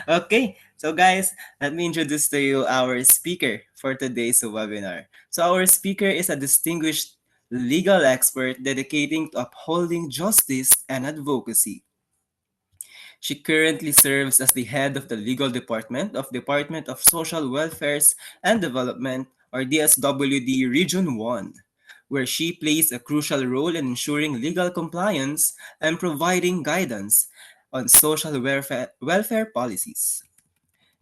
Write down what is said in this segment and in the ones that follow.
Okay, so guys, let me introduce to you our speaker for today's webinar. So our speaker is a distinguished legal expert dedicating to upholding justice and advocacy. She currently serves as the head of the legal department of Department of Social Welfares and Development, or DSWD Region 1, where she plays a crucial role in ensuring legal compliance and providing guidance on social welfare policies.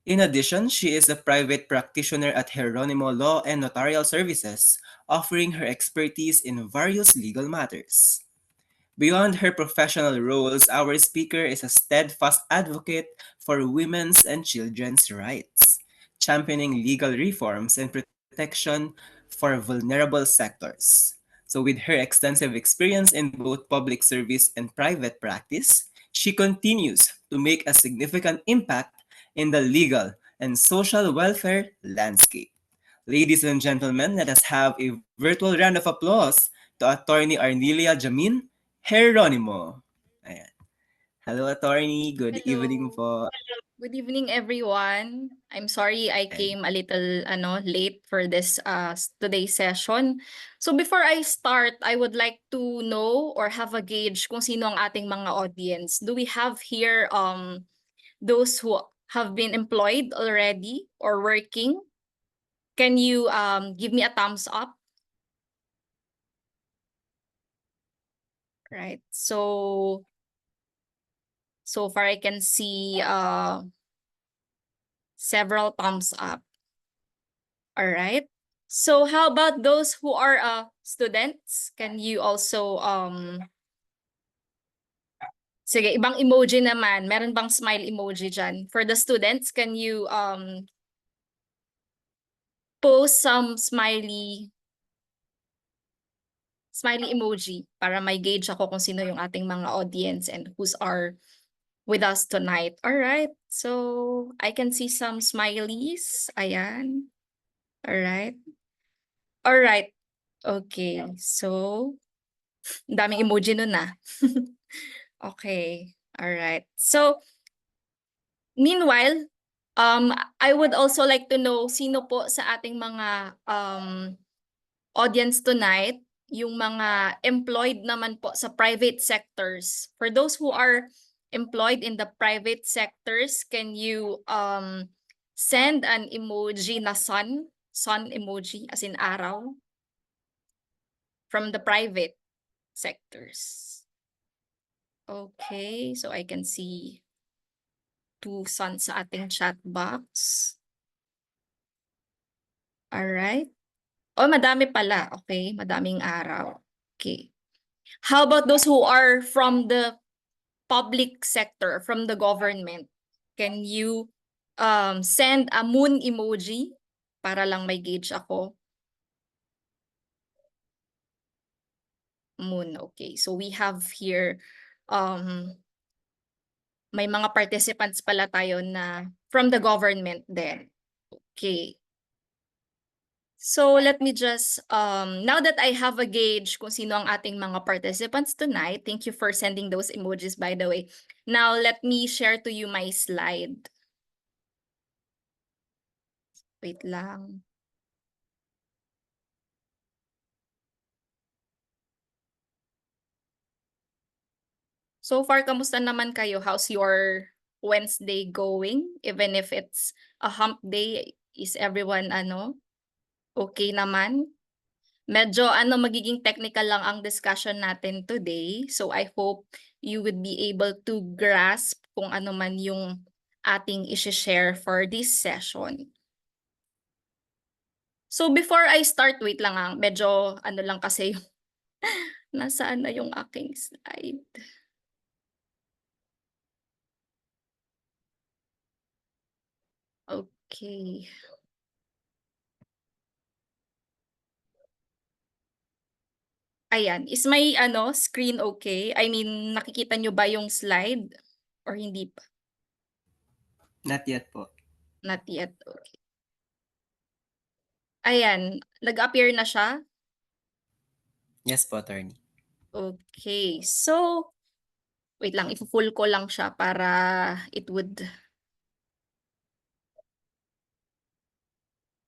In addition, she is a private practitioner at Geronimo Law and Notarial Services, offering her expertise in various legal matters. Beyond her professional roles, our speaker is a steadfast advocate for women's and children's rights, championing legal reforms and protection for vulnerable sectors. So, with her extensive experience in both public service and private practice, she continues to make a significant impact in the legal and social welfare landscape. Ladies and gentlemen, let us have a virtual round of applause to Attorney Arnelia Jamin Geronimo. Ayan. Hello, attorney. Good evening Hello. po. Good evening, everyone. I'm sorry I Ayan. came a little late for this today's session. So before I start, I would like to know or have a gauge kung sino ang ating mga audience. Do we have here those who have been employed already or working? Can you give me a thumbs up? Right. So far I can see several thumbs up. All right. So how about those who are students? Can you also sige, ibang emoji naman. Meron bang smile emoji diyan? For the students, can you post some smiley emoji para may gauge ako kung sino yung ating mga audience and who's are with us tonight. All right. So I can see some smileys. Ayan. All right. All right. Okay. So daming emoji nun na. Okay. All right. So meanwhile, I would also like to know sino po sa ating mga audience tonight yung mga employed naman po sa private sectors. For those who are employed in the private sectors, can you send an emoji na sun emoji as in araw from the private sectors? Okay, so I can see 2 suns sa ating chat box. Alright. Oh, madami pala. Okay, madaming araw. Okay. How about those who are from the public sector, from the government? Can you send a moon emoji para lang may gauge ako? Moon, okay. So we have here may mga participants pala tayo na from the government din. Okay. So let me just, now that I have a gauge kung sino ang ating mga participants tonight, thank you for sending those emojis by the way. Now let me share to you my slide. Wait lang. So far, kamusta naman kayo? How's your Wednesday going? Even if it's a hump day, is everyone okay naman? Medyo magiging technical lang ang discussion natin today. So I hope you would be able to grasp kung ano man yung ating i-share for this session. So before I start, wait lang medyo lang kasi yung nasaan na yung aking slide. Okay. Ayan, is my screen okay? I mean, nakikita nyo ba yung slide or hindi pa? Not yet po. Not yet, okay. Ayan, nag-appear na siya? Yes po, attorney. Okay, so wait lang, i-full ko lang siya para it would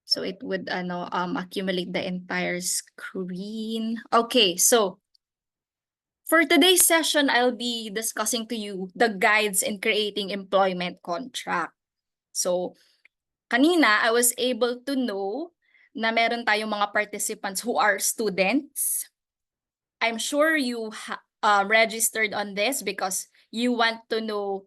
So it would accumulate the entire screen. Okay, so for today's session, I'll be discussing to you the guides in creating employment contract. So kanina, I was able to know na meron tayong mga participants who are students. I'm sure you registered on this because you want to know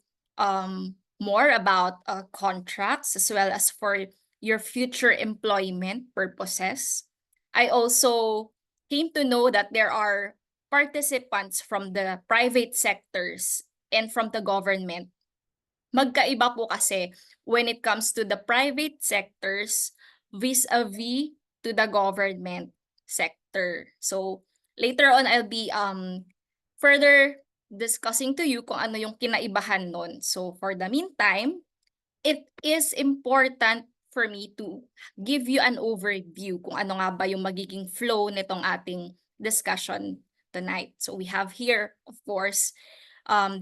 more about contracts as well as for your future employment purposes. I also came to know that there are participants from the private sectors and from the government. Magkaiba po kasi when it comes to the private sectors vis-a-vis to the government sector. So later on, I'll be further discussing to you kung ano yung kinaibahan nun. So for the meantime, it is important for me to give you an overview kung ano nga ba yung magiging flow nitong ating discussion tonight. So we have here, of course,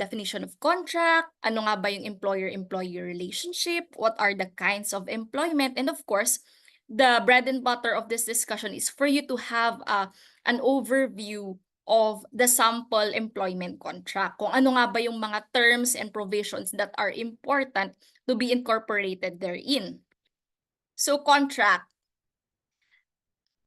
definition of contract, ano nga ba yung employer-employee relationship, what are the kinds of employment, and of course, the bread and butter of this discussion is for you to have an overview of the sample employment contract. Kung ano nga ba yung mga terms and provisions that are important to be incorporated therein. So contract.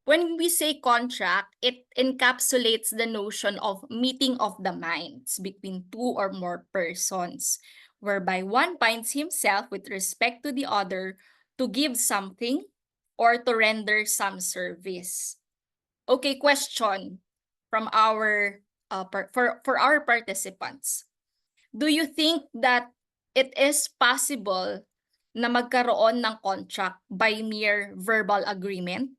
When we say contract, it encapsulates the notion of meeting of the minds between two or more persons, whereby one binds himself with respect to the other to give something or to render some service. Okay, question from our for our participants. Do you think that it is possible na magkaroon ng contract by mere verbal agreement?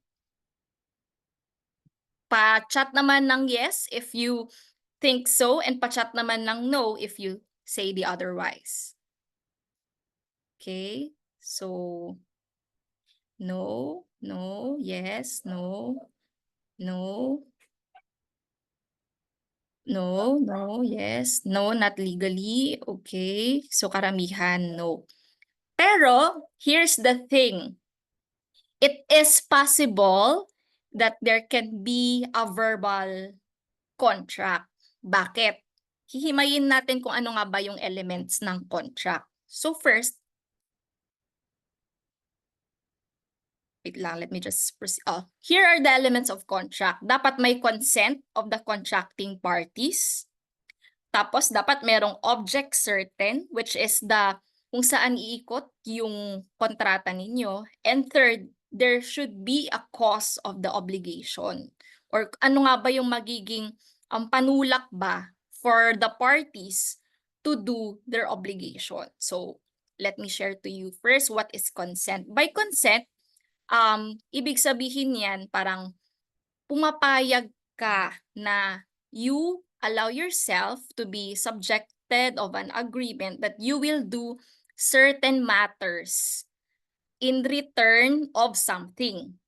Pa-chat naman ng yes if you think so, and pa-chat naman ng no if you say the otherwise. Okay, so no, no, yes, no, no, no, no, yes, no, not legally. Okay, so karamihan no. Pero here's the thing. It is possible that there can be a verbal contract. Bakit? Hihimayin natin kung ano nga ba yung elements ng contract. So first, wait lang, let me just proceed. Here are the elements of contract. Dapat may consent of the contracting parties. Tapos dapat merong object certain, which is the kung saan iikot yung kontrata ninyo. And third, there should be a cause of the obligation. Or ano nga ba yung magiging panulak ba for the parties to do their obligation. So let me share to you first what is consent. By consent, ibig sabihin yan parang pumapayag ka na you allow yourself to be subjected of an agreement that you will do certain matters in return of something.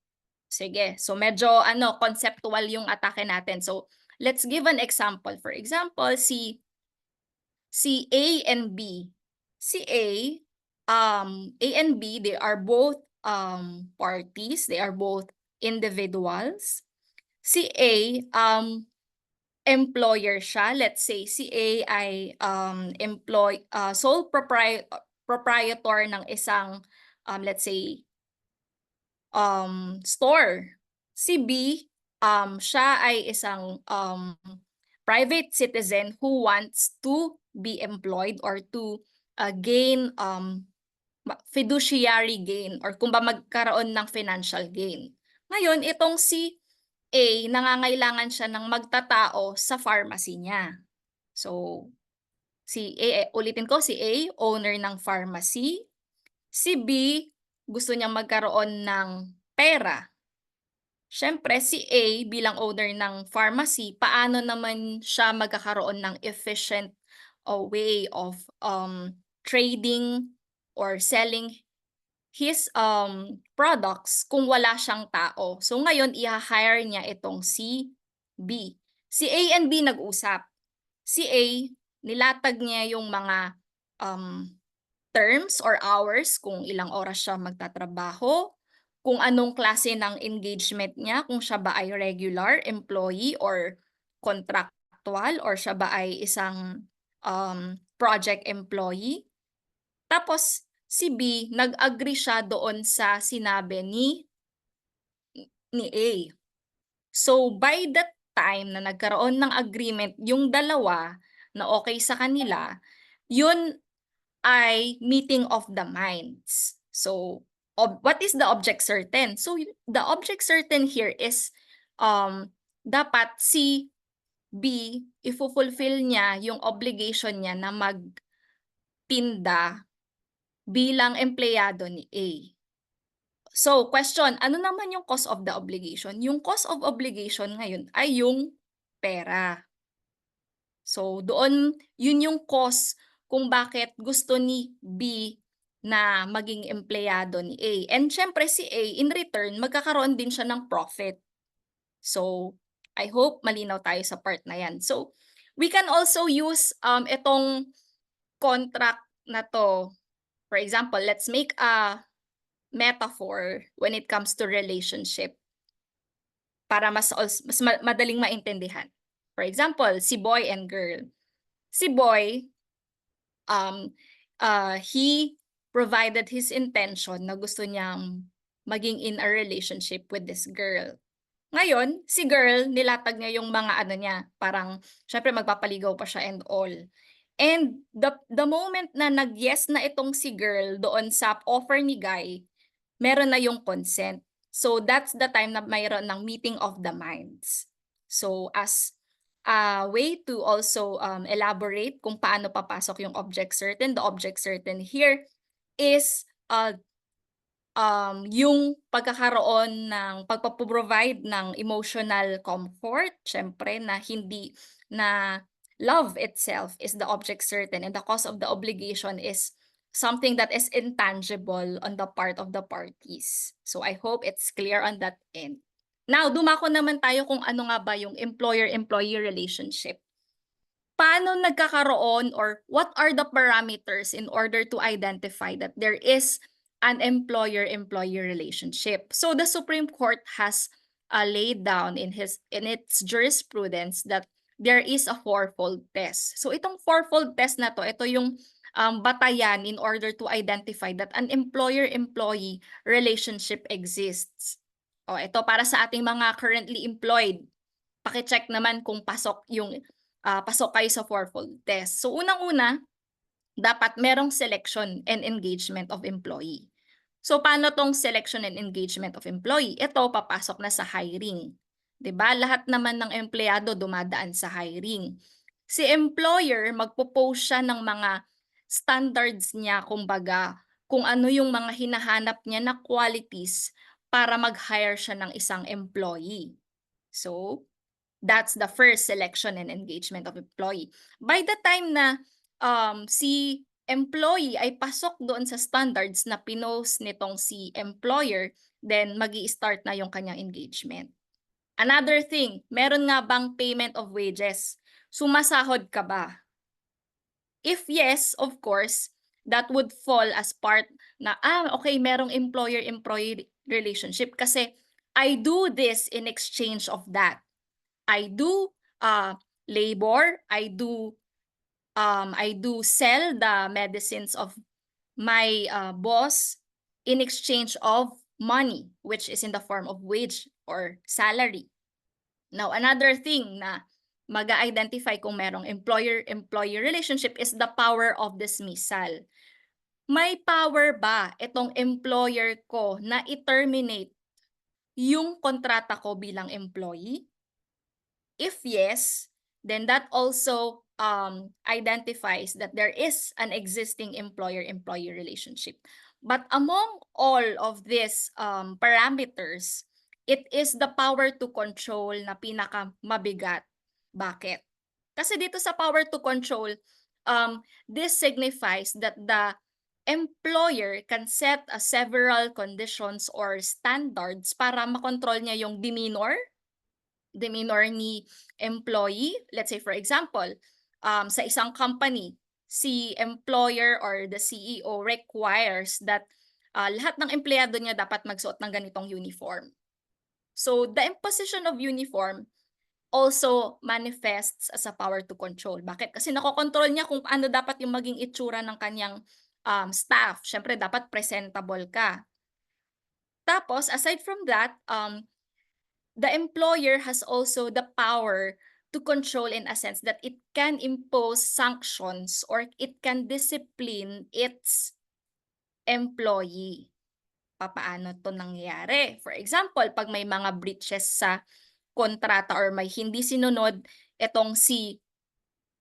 Sige, so medyo conceptual yung atake natin. So let's give an example. For example, si A and B. Si A and B, they are both parties, they are both individuals. Si A, employer siya. Let's say si A ay sole proprietor ng isang let's say store. Si B, siya ay isang private citizen who wants to be employed or to gain fiduciary gain or kung ba magkaroon ng financial gain. Ngayon, itong si A, nangangailangan siya ng magtatao sa pharmacy niya. So, si A, ulitin ko, si A, owner ng pharmacy. Si B, gusto niyang magkaroon ng pera. Siyempre, si A, bilang owner ng pharmacy, paano naman siya magkakaroon ng efficient way of trading or selling his products kung wala siyang tao. So ngayon, i-hire niya itong si B. Si A and B nag-usap. Si A, nilatag niya yung mga terms or hours kung ilang oras siya magtatrabaho, kung anong klase ng engagement niya, kung siya ba ay regular employee or contractual or siya ba ay isang project employee. Tapos si B, nag-agree siya doon sa sinabi ni A. So by that time na nagkaroon ng agreement yung dalawa na okay sa kanila, yun ay meeting of the minds. So what is the object certain? So the object certain here is dapat si B, ifo-fulfill niya yung obligation niya na magtinda bilang empleyado ni A. So, question, ano naman yung cause of the obligation? Yung cause of obligation ngayon ay yung pera. So, doon, yun yung cause kung bakit gusto ni B na maging empleyado ni A. And syempre si A, in return, magkakaroon din siya ng profit. So, I hope malinaw tayo sa part na yan. So, we can also use itong contract na to. For example, let's make a metaphor when it comes to relationship para madaling maintindihan. For example, si boy and girl. Si boy, he provided his intention na gusto niyang maging in a relationship with this girl. Ngayon, si girl, nilatag niya yung mga ano niya, parang syempre magpapaligaw pa siya and all. And the moment na nag-yes na itong si girl doon sa offer ni guy, meron na yung consent. So that's the time na mayroon ng meeting of the minds. So as a way to also elaborate kung paano papasok yung object certain, the object certain here is yung pagkakaroon ng pagpaprovide ng emotional comfort, syempre na hindi na love itself is the object certain and the cause of the obligation is something that is intangible on the part of the parties. So I hope it's clear on that end. Now, dumako naman tayo kung ano nga ba yung employer-employee relationship. Paano nagkakaroon or what are the parameters in order to identify that there is an employer-employee relationship? So the Supreme Court has laid down in its jurisprudence that there is a fourfold test. So itong fourfold test na to, ito yung batayan in order to identify that an employer-employee relationship exists. O ito para sa ating mga currently employed. Paki-check naman kung pasok kayo sa fourfold test. So unang-una, dapat merong selection and engagement of employee. So paano tong selection and engagement of employee? Ito papasok na sa hiring. 'Di ba? Lahat naman ng empleyado dumadaan sa hiring. Si employer magpo-post siya ng mga standards niya, kumbaga, kung ano yung mga hinahanap niya na qualities para mag-hire siya ng isang employee. So, that's the first selection and engagement of employee. By the time na si employee ay pasok doon sa standards na pinost nitong si employer, then magi-start na yung kanyang engagement. Another thing, meron nga bang payment of wages? Sumasahod ka ba? If yes, of course, that would fall as part na, okay, merong employer-employee relationship kasi I do this in exchange of that. I do labor, I do sell the medicines of my boss in exchange of money, which is in the form of wage or salary. Now, another thing na mag-identify kung merong employer-employee relationship is the power of dismissal. May power ba itong employer ko na i-terminate yung kontrata ko bilang employee? If yes, then that also identifies that there is an existing employer-employee relationship. But among all of these parameters, it is the power to control na pinakamabigat. Bakit? Kasi dito sa power to control, this signifies that the employer can set several conditions or standards para makontrol niya yung demeanor ni employee. Let's say for example, sa isang company, si employer or the CEO requires that lahat ng empleyado niya dapat magsuot ng ganitong uniform. So, the imposition of uniform also manifests as a power to control. Bakit? Kasi nakokontrol niya kung ano dapat yung maging itsura ng kanyang staff. Siyempre, dapat presentable ka. Tapos, aside from that, the employer has also the power to control in a sense that it can impose sanctions or it can discipline its employee. Papaano to nangyayari? For example, pag may mga breaches sa kontrata or may hindi sinunod itong si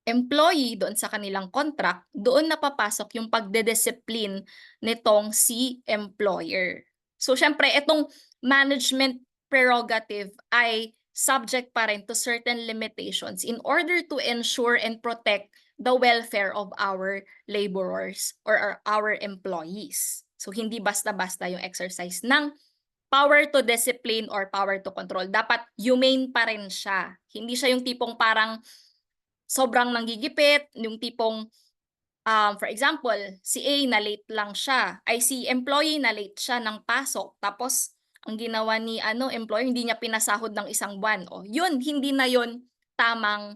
employee doon sa kanilang contract, doon napapasok yung pagdediscipline nitong si employer. So syempre itong management prerogative ay subject pa rin to certain limitations in order to ensure and protect the welfare of our laborers or our employees. So hindi basta-basta yung exercise ng power to discipline or power to control. Dapat humane pa rin siya. Hindi siya yung tipong parang sobrang nanggigipit, yung tipong, for example, si A na late lang siya, ay si employee na late siya ng pasok, tapos ang ginawa ni employer, hindi niya pinasahod ng isang buwan. O, yun, hindi na yun tamang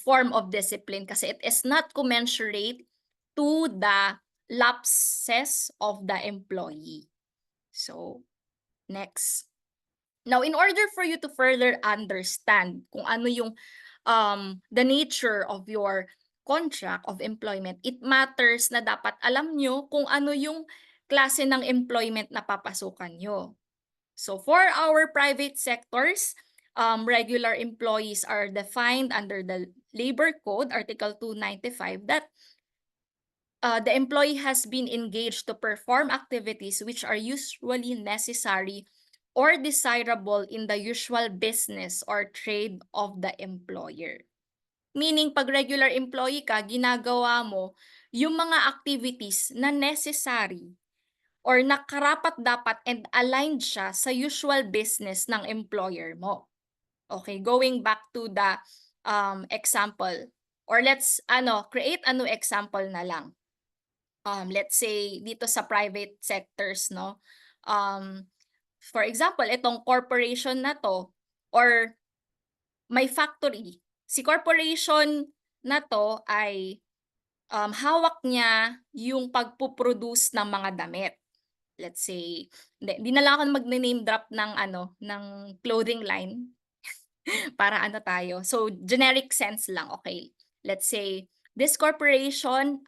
form of discipline kasi it is not commensurate to the lapses of the employee. So, next. Now, in order for you to further understand kung ano yung the nature of your contract of employment, it matters na dapat alam nyo kung ano yung klase ng employment na papasukan nyo. So for our private sectors, regular employees are defined under the Labor Code, Article 295, that the employee has been engaged to perform activities which are usually necessary or desirable in the usual business or trade of the employer. Meaning, pag regular employee ka, ginagawa mo yung mga activities na necessary or nakarapat-dapat and aligned siya sa usual business ng employer mo. Okay, going back to the example, or let's create a new example na lang. Let's say dito sa private sectors, no? For example, itong corporation na to or may factory. Si corporation na to ay hawak niya yung pagpuproduce ng mga damit. Let's say, hindi na lang ako magne-name drop ng clothing line para tayo. So generic sense lang, okay. Let's say this corporation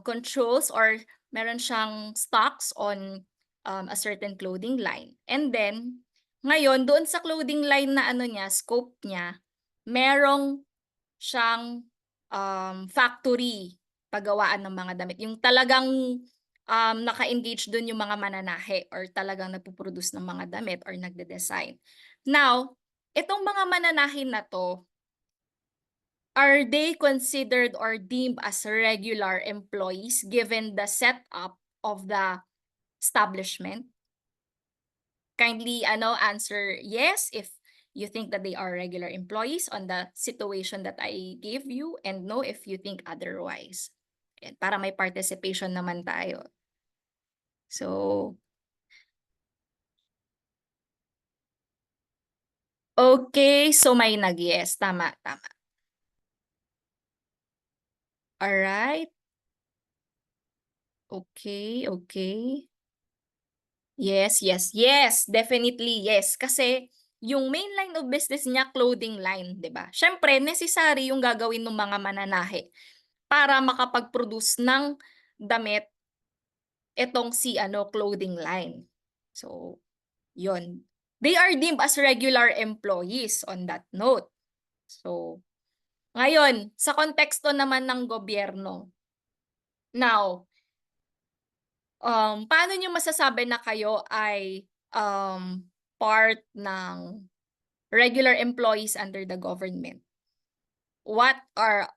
controls or meron siyang stocks on a certain clothing line. And then ngayon doon sa clothing line na niya, scope niya, merong siyang factory, paggawaan ng mga damit. Yung talagang naka-engage doon yung mga mananahe or talagang nagpo-produce ng mga damit or nagde-design. Now, itong mga mananahe na to, are they considered or deemed as regular employees given the setup of the establishment? Kindly answer yes if you think that they are regular employees on the situation that I gave you, and no if you think otherwise. Ayan, para may participation naman tayo. So, okay, so may nag-yes. Tama, tama. Alright. Okay, okay. Yes, yes, yes. Definitely yes. Kasi yung main line of business niya, clothing line, 'di ba? Siyempre, necessary yung gagawin ng mga mananahe para makapag-produce ng damit etong si clothing line. So, yon. They are deemed as regular employees on that note. So, ngayon, sa konteksto naman ng gobyerno. Now, paano niyo masasabi na kayo ay part ng regular employees under the government? What are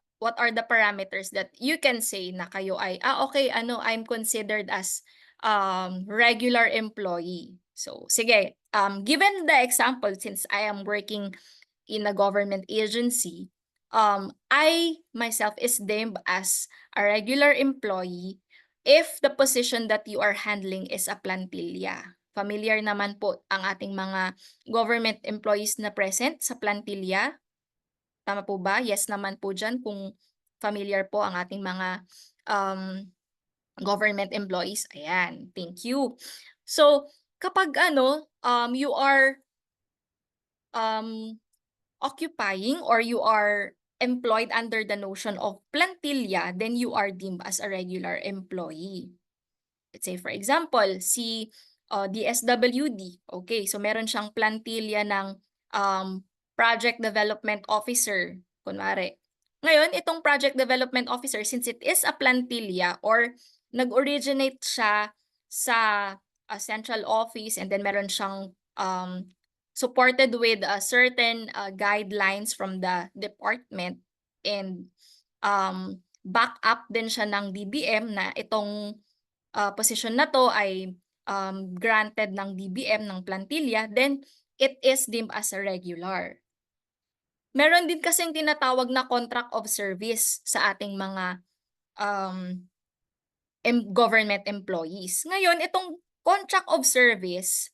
the parameters that you can say na kayo ay okay, I'm considered as regular employee? So sige, given the example, since I am working in a government agency, I myself is deemed as a regular employee if the position that you are handling is a plantilla. Familiar naman po ang ating mga government employees na present sa plantilla. Tama po ba? Yes naman po dyan kung familiar po ang ating mga government employees. Ayan, thank you. So, kapag you are occupying or you are employed under the notion of plantilla, then you are deemed as a regular employee. Let's say for example, si DSWD. Okay, so meron siyang plantilla ng project development officer, kunwari. Ngayon, itong project development officer, since it is a plantilla or nag-originate siya sa central office and then meron siyang supported with certain guidelines from the department and back up din siya ng DBM na itong position na to ay granted ng DBM ng plantilla, then it is deemed as a regular. Meron din kasing tinatawag na contract of service sa ating mga government employees. Ngayon, itong contract of service,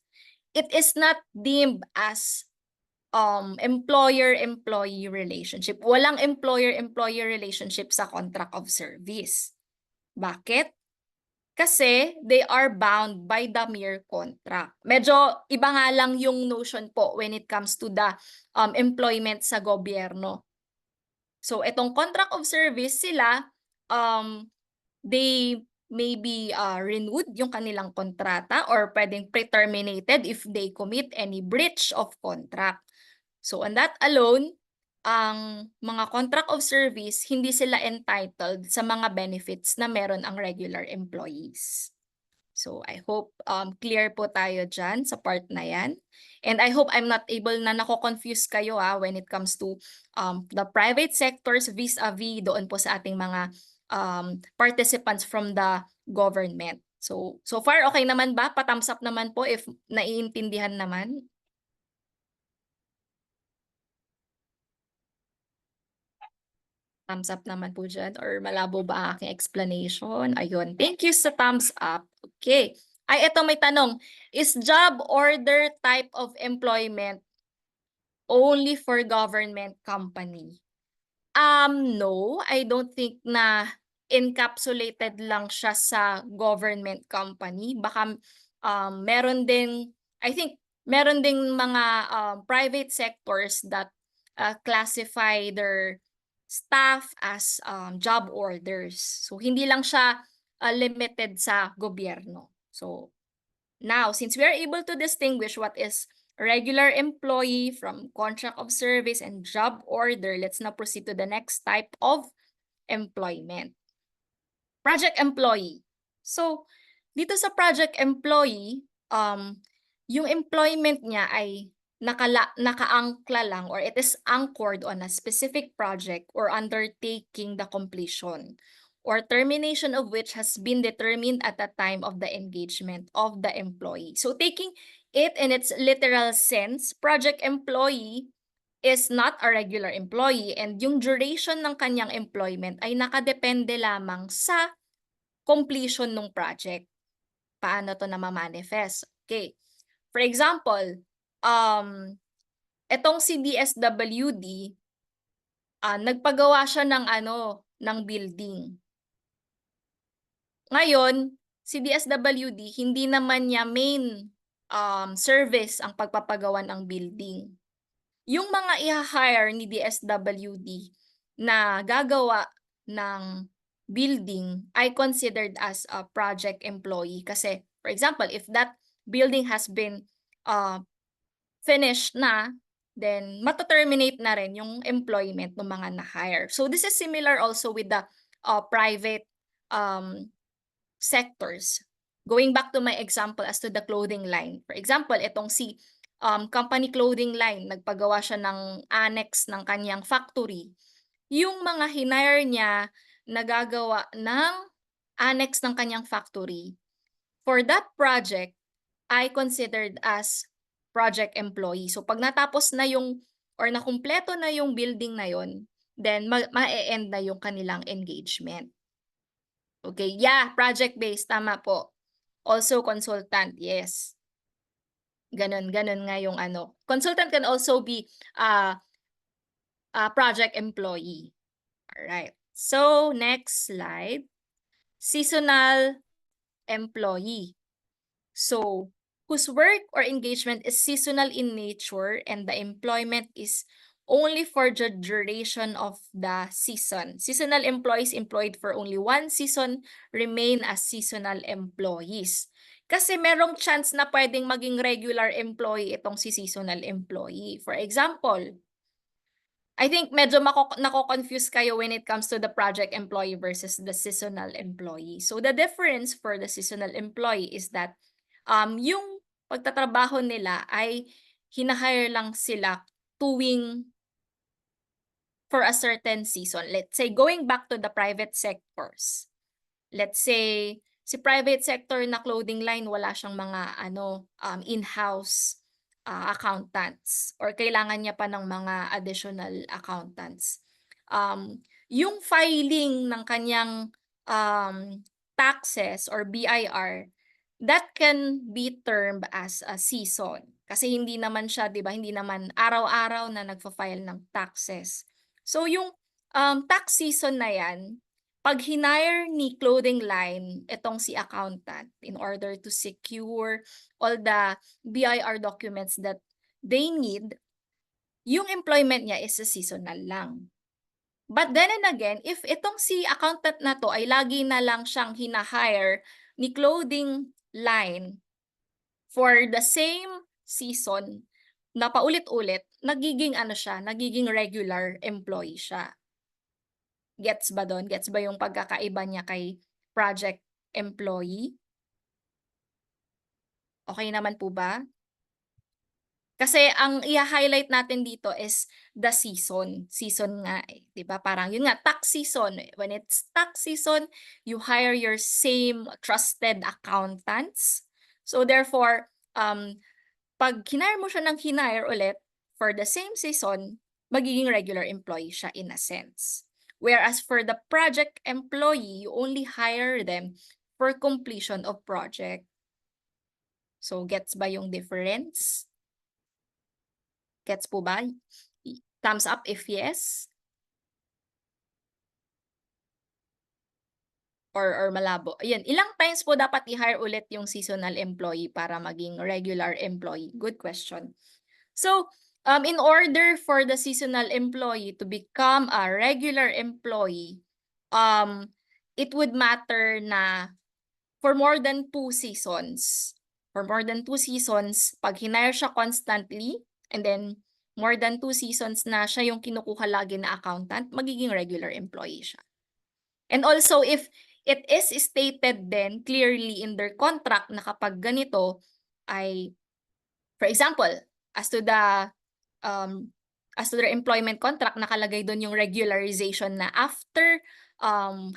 it is not deemed as employer-employee relationship. Walang employer-employee relationship sa contract of service. Bakit? Kasi they are bound by the mere contract. Medyo iba nga lang yung notion po when it comes to the employment sa gobyerno. So itong contract of service sila, they may be renewed yung kanilang kontrata or pwedeng pre-terminated if they commit any breach of contract. So on that alone, ang mga contract of service, hindi sila entitled sa mga benefits na meron ang regular employees. So I hope clear po tayo dyan sa part na yan. And I hope I'm not able na nako-confuse kayo when it comes to the private sectors vis-a-vis doon po sa ating mga participants from the government. So far okay naman ba? Pa-thumbs up naman po if naiintindihan naman. Thumbs up naman po dyan or malabo ba ang aking explanation? Ayun. Thank you sa thumbs up. Okay. Ay, ito may tanong. Is job order type of employment only for government company? No, I don't think na encapsulated lang siya sa government company. Baka meron din, I think, meron ding mga private sectors that classify their staff as job orders. So, hindi lang siya limited sa gobyerno. So, now, since we are able to distinguish what is regular employee from contract of service and job order, let's now proceed to the next type of employment. Project employee. So, dito sa project employee, yung employment niya ay nakaangkla lang or it is anchored on a specific project or undertaking the completion or termination of which has been determined at the time of the engagement of the employee. So taking it in its literal sense, project employee is not a regular employee and yung duration ng kanyang employment ay nakadepende lamang sa completion ng project. Paano to na ma-manifest? Okay. For example, etong si DSWD, nagpagawa siya ng building. Ngayon, si DSWD, hindi naman niya main service ang pagpapagawa ng building. Yung mga i-hire ni DSWD na gagawa ng building ay considered as a project employee. Kasi, for example, if that building has been finished na, then mataterminate na rin yung employment ng mga na-hire. So this is similar also with the private sectors. Going back to my example as to the clothing line. For example, itong si company clothing line, nagpagawa siya ng annex ng kanyang factory. Yung mga hinire niya nagagawa ng annex ng kanyang factory, for that project, ay considered as project employee. So pag natapos na yung or nakumpleto na yung building na yon, then ma-e-end na yung kanilang engagement. Okay, yeah, project-based, tama po. Also consultant, yes. Ganun nga yung ano. Consultant can also be a project employee. Alright. So, next slide. Seasonal employee. So, whose work or engagement is seasonal in nature and the employment is only for the duration of the season. Seasonal employees employed for only one season remain as seasonal employees. Kasi merong chance na pwedeng maging regular employee itong si seasonal employee. For example, I think medyo nako-confuse kayo when it comes to the project employee versus the seasonal employee. So the difference for the seasonal employee is that yung pagtatrabaho nila ay hina-hire lang sila tuwing for a certain season. Let's say going back to the private sectors. Let's say si private sector na clothing line wala siyang mga in-house accountants or kailangan niya pa ng mga additional accountants. Yung filing ng kanyang taxes or BIR, that can be termed as a season. Kasi hindi naman siya, 'di ba, hindi naman araw-araw na nagfa-file ng taxes. So yung tax season na 'yan, 'pag hinire ni clothing line itong si accountant in order to secure all the BIR documents that they need, yung employment niya is a seasonal lang. But then and again, if itong si accountant na 'to ay lagi na lang siyang hina-hire ni clothing line for the same season na paulit-ulit, nagiging siya, nagiging regular employee siya. Gets ba dun? Gets ba yung pagkakaiba niya kay project employee? Okay naman po ba? Kasi ang i-ha-highlight natin dito is the season. Season nga, 'di ba? Parang yun nga, tax season. When it's tax season, you hire your same trusted accountants. So therefore, 'pag hinire mo siya ng hinire ulit for the same season, magiging regular employee siya in a sense. Whereas for the project employee, you only hire them for completion of project. So gets ba yung difference? Gets po ba? Thumbs up if yes? Or malabo? Ayan, ilang times po dapat i-hire ulit yung seasonal employee para maging regular employee? Good question. So, in order for the seasonal employee to become a regular employee, it would matter na for more than 2 seasons. For more than 2 seasons, pag hinire siya constantly, and then more than 2 seasons na siya yung kinukuha lagi na accountant, magiging regular employee siya. And also, if it is stated then clearly in their contract na kapag ganito ay, for example, as to the their employment contract, nakalagay doon yung regularization na after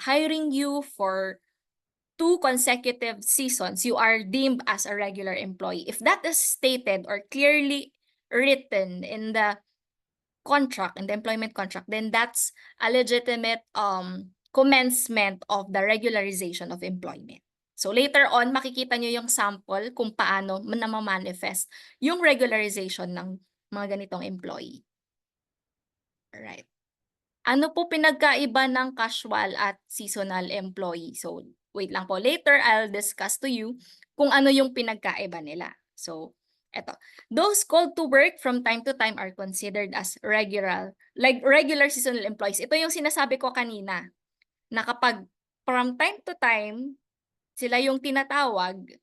hiring you for 2 consecutive seasons, you are deemed as a regular employee. If that is stated or clearly written in the contract, in the employment contract, then that's a legitimate commencement of the regularization of employment. So later on, makikita nyo yung sample kung paano na-manifest yung regularization ng mga ganitong employee. Alright. Ano po pinagkaiba ng casual at seasonal employee? So, wait lang po. Later, I'll discuss to you kung ano yung pinagkaiba nila. So, eto. Those called to work from time to time are considered as regular seasonal employees. Ito yung sinasabi ko kanina, na kapag from time to time, sila yung tinatawag,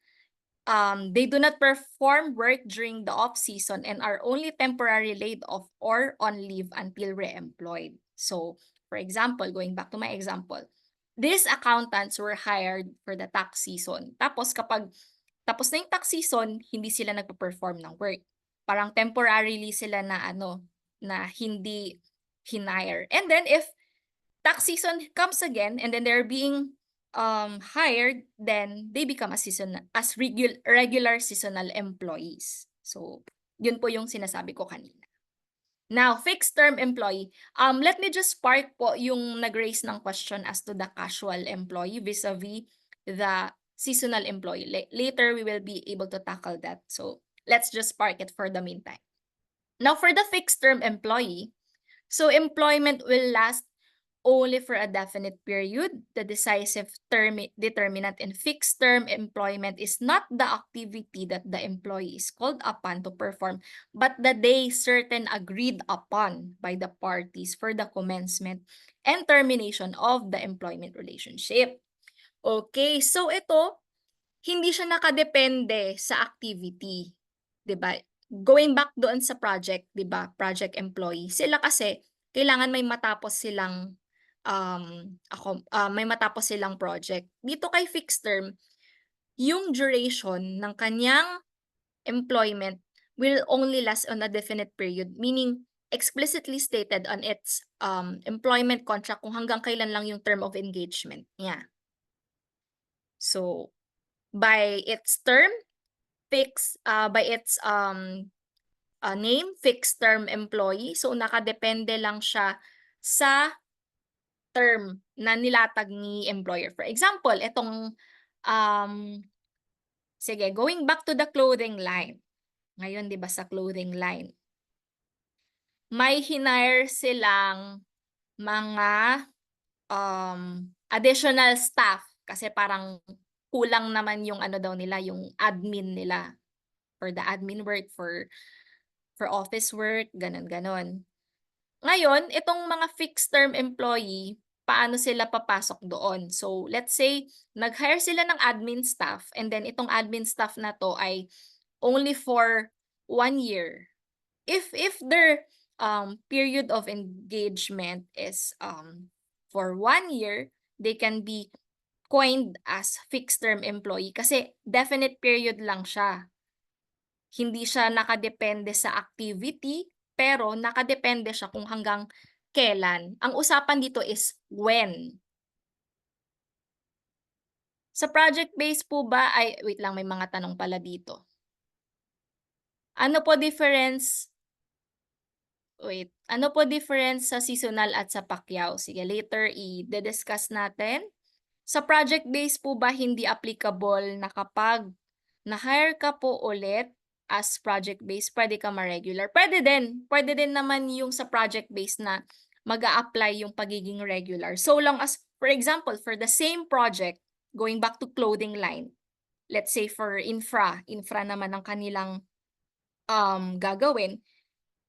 they do not perform work during the off-season and are only temporarily laid off or on leave until re-employed. So, for example, going back to my example, these accountants were hired for the tax season. Tapos kapag tapos na yung tax season, hindi sila nagpa-perform ng work. Parang temporarily sila na na hindi hinire. And then if tax season comes again and then they're being hired, then they become regular seasonal employees. So, yun po yung sinasabi ko kanina. Now, fixed-term employee. Let me just spark po yung nag-raise ng question as to the casual employee vis-a-vis the seasonal employee. Later, we will be able to tackle that. So, let's just spark it for the meantime. Now, for the fixed-term employee, so employment will last only for a definite period. The decisive determinant in fixed-term employment is not the activity that the employee is called upon to perform, but the day certain agreed upon by the parties for the commencement and termination of the employment relationship. Okay, so ito, hindi siya nakadepende sa activity, 'di ba? Going back doon sa project, 'di ba, project employee, sila kasi kailangan may matapos silang project. Dito kay fixed term, yung duration ng kanyang employment will only last on a definite period, meaning explicitly stated on its employment contract kung hanggang kailan lang yung term of engagement niya. So, by its term, by its name, fixed term employee. So nakadepende lang siya sa term na nilatag ni employer. For example, itong sige, going back to the clothing line. Ngayon, 'di ba sa clothing line, may hinire silang mga additional staff kasi parang kulang naman yung ano daw nila, yung admin nila for the admin work, for office work, gano'n. Ngayon, itong mga fixed term employee, paano sila papasok doon? So, let's say, nag-hire sila ng admin staff and then itong admin staff na 'to ay only for 1 year. If their period of engagement is for 1 year, they can be coined as fixed term employee kasi definite period lang siya. Hindi siya nakadepende sa activity, pero nakadepende siya kung hanggang kailan. Ang usapan dito is when. Sa project base po ba ay wait lang, may mga tanong pala dito. Ano po difference sa seasonal at sa pakyaw? Sige, later i-discuss natin. Sa project base po ba hindi applicable na kapag na-hire ka po ulit as project base, pwede ka ma-regular? Pwede din. Pwede din naman yung sa project base na mag-a-apply yung pagiging regular. So long as, for example, for the same project, going back to clothing line, let's say for infra naman ang kanilang gagawin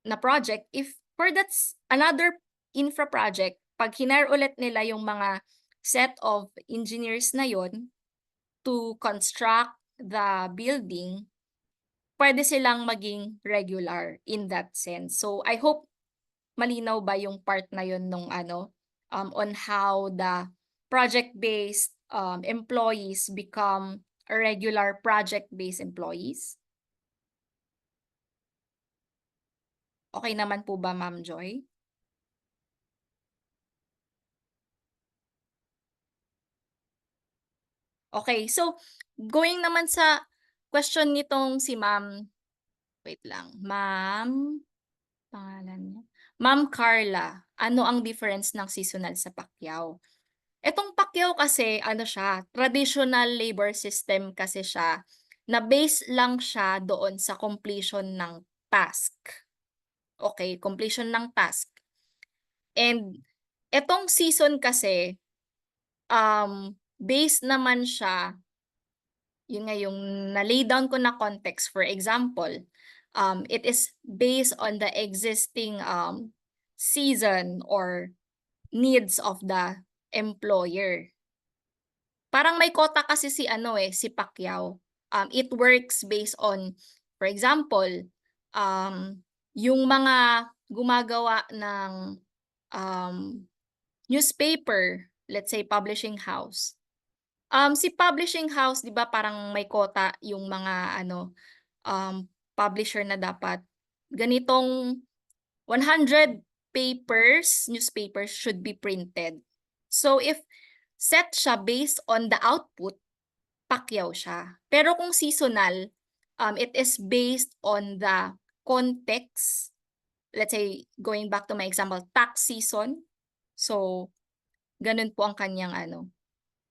na project, if for that's another infra project, pag hinire ulit nila yung mga set of engineers na yon to construct the building, pwede silang maging regular in that sense. So I hope malinaw ba yung part na yon nung on how the project-based employees become regular project-based employees? Okay naman po ba, Ma'am Joy? Okay, so going naman sa question nitong si Ma'am, wait lang, pangalan niya, Ma'am Carla, ano ang difference ng seasonal sa pakyaw? Etong pakyaw kasi ano siya, traditional labor system kasi siya, na base lang siya doon sa completion ng task. Okay, completion ng task. And etong season kasi, based naman siya, yun nga yung na-lay down ko na context. For example, it is based on the existing season or needs of the employer. Parang may quota kasi si Pacquiao. It works based on, for example, yung mga gumagawa ng newspaper, let's say publishing house. Si publishing house, 'di ba, parang may quota yung mga publisher na dapat ganitong 100 newspapers should be printed. So if set siya based on the output, pakyaw siya. Pero kung seasonal, it is based on the context let's say, going back to my example, tax season. So, ganun po ang kanyang ano.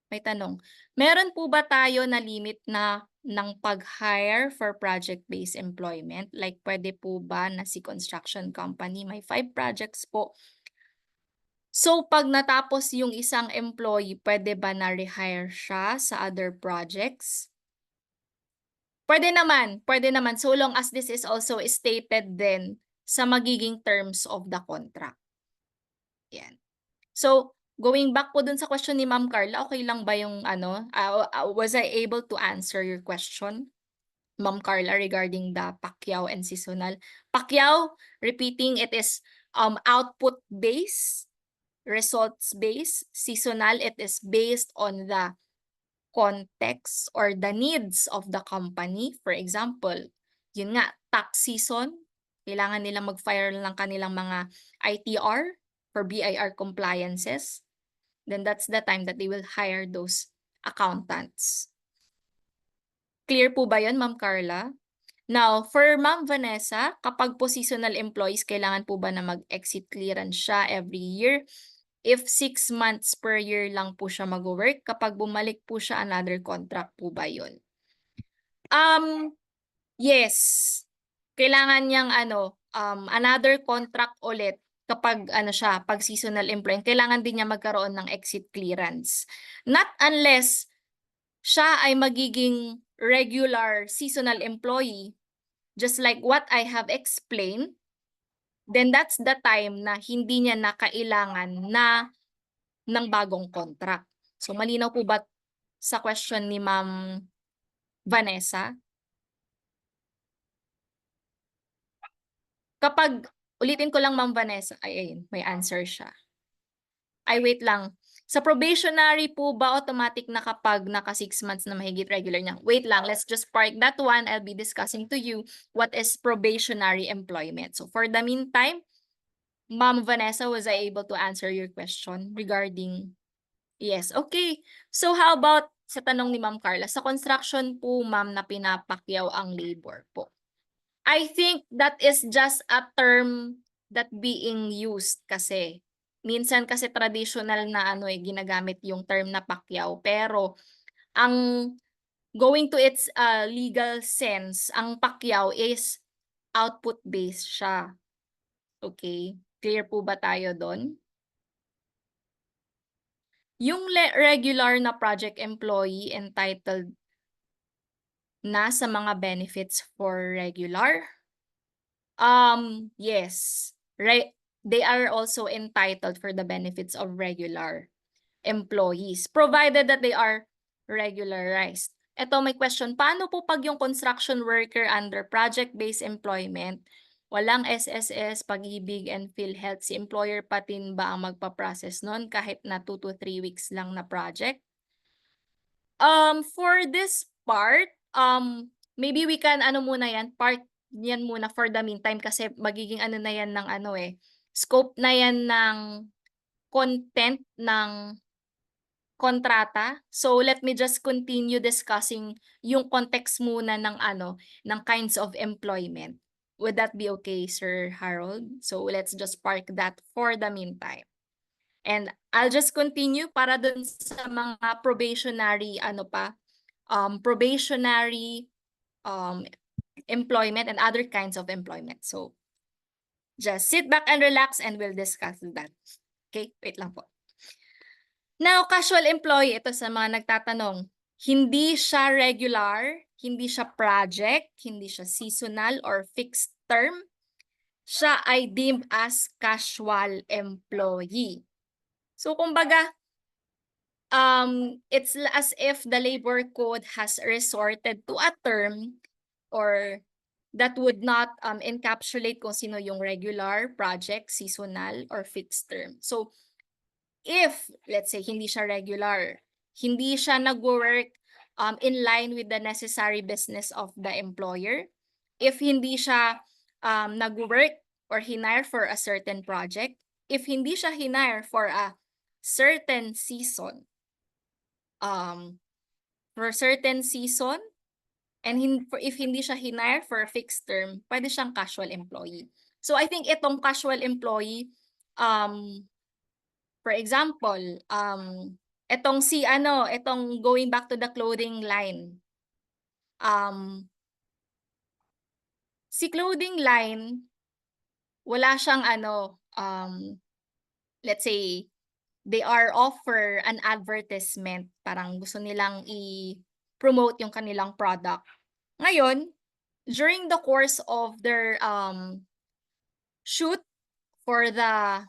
May tanong, meron po ba tayo na limit na ng pag-hire for project-based employment? Like, pwede po ba na si construction company, may 5 projects po. So, pag natapos yung isang employee, pwede ba na rehire siya sa other projects? Pwede naman, so long as this is also stated din sa magiging terms of the contract. Yan. So, going back po dun sa question ni Ma'am Carla, okay lang ba yung ano, was I able to answer your question, Ma'am Carla, regarding the Pacquiao and seasonal? Pacquiao, repeating, it is output based, results based. Seasonal, it is based on the context or the needs of the company. For example, yun nga, tax season, kailangan nilang mag-file ng kanilang mga ITR for BIR compliances. Then that's the time that they will hire those accountants. Clear po ba yun, Ma'am Carla? Now, for Ma'am Vanessa, kapag po seasonal employees, kailangan po ba na mag-exit clearance siya every year? If 6 months per year lang po siya mag-work, kapag bumalik po siya, another contract po ba yun? Yes. Kailangan niyang another contract ulit kapag siya, pag seasonal employee. Kailangan din niya magkaroon ng exit clearance. Not unless siya ay magiging regular seasonal employee, just like what I have explained, then that's the time na hindi niya na kailangan na ng bagong contract. So, malinaw po ba sa question ni Ma'am Vanessa? Kapag, ulitin ko lang Ma'am Vanessa, ayun, may answer siya. Ay, wait lang. Sa probationary po ba automatic na kapag naka 6 months na mahigit regular niya? Wait lang, let's just park that one. I'll be discussing to you what is probationary employment. So, for the meantime, Ma'am Vanessa, was I able to answer your question regarding... Yes, okay. So how about sa tanong ni Ma'am Carla, sa construction po ma'am na pinapakyaw ang labor po? I think that is just a term that being used kasi. Minsan kasi traditional na ginagamit yung term na pakyaw, pero ang going to its legal sense, ang pakyaw is output based siya. Okay? Clear po ba tayo doon? Yung regular na project employee entitled na sa mga benefits for regular? Yes. They are also entitled for the benefits of regular employees, provided that they are regularized. Ito may question, paano po pag yung construction worker under project-based employment, walang SSS, Pag-ibig, and PhilHealth, si employer pa din ba ang magpa-process nun kahit na 2 to 3 weeks lang na project? For this part, maybe we can muna yan, part yan muna for the meantime kasi magiging na yan ng scope na yan ng content ng kontrata. So let me just continue discussing yung context muna ng ng kinds of employment. Would that be okay, Sir Harold? So let's just park that for the meantime. And I'll just continue para dun sa mga probationary probationary employment and other kinds of employment. So just sit back and relax and we'll discuss that. Okay, wait lang po. Now, casual employee, ito sa mga nagtatanong, hindi siya regular, hindi siya project, hindi siya seasonal or fixed term. Siya ay deemed as casual employee. So, kumbaga, it's as if the labor code has resorted to a term or that would not encapsulate kung sino yung regular, project, seasonal, or fixed term. So, if, let's say, hindi siya regular, hindi siya nag-work in line with the necessary business of the employer, if hindi siya nag-work or hinire for a certain project, if hindi siya hinire for a certain season, and if hindi siya hinire for a fixed term, pwede siyang casual employee. So I think itong casual employee, for example, itong itong going back to the clothing line. Si clothing line, wala siyang let's say, they are offer an advertisement, parang gusto nilang i-promote yung kanilang product. Ngayon, during the course of their shoot for the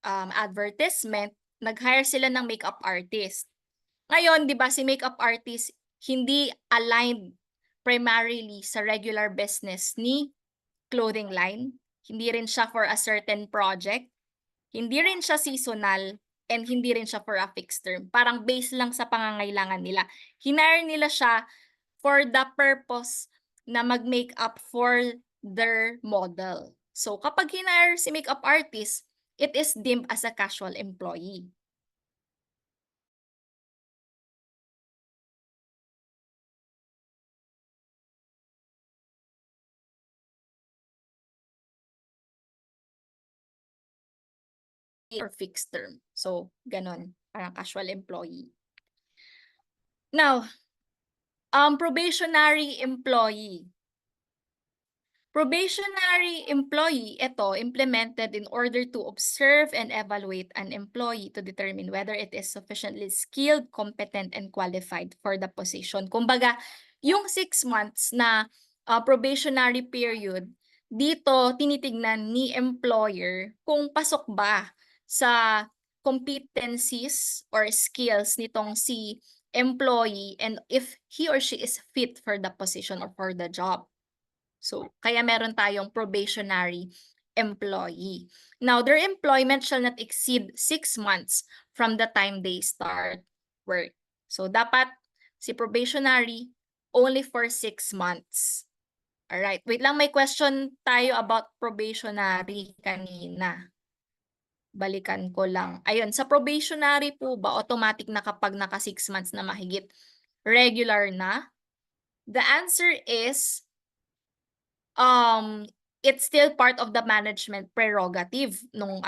advertisement, nag-hire sila ng makeup artist. Ngayon, 'di ba si makeup artist hindi aligned primarily sa regular business ni clothing line. Hindi rin siya for a certain project, hindi rin siya seasonal, and hindi rin siya for a fixed term. Parang based lang sa pangangailangan nila. Hinire nila siya for the purpose na mag-makeup for their model. So kapag hinire si makeup artist, it is deemed as a casual employee. Or fixed term. So, ganon. Parang casual employee. Now, probationary employee. Probationary employee, ito, implemented in order to observe and evaluate an employee to determine whether it is sufficiently skilled, competent, and qualified for the position. Kumbaga, yung 6 months na probationary period, dito tinitignan ni employer kung pasok ba sa competencies or skills nitong si employee and if he or she is fit for the position or for the job. So, kaya meron tayong probationary employee. Now, their employment shall not exceed 6 months from the time they start work. So, dapat si probationary only for 6 months. Alright, wait lang, may question tayo about probationary kanina. Balikan ko lang. Ayun, sa probationary po ba, automatic na kapag naka 6 months na mahigit, regular na? The answer is, it's still part of the management prerogative nung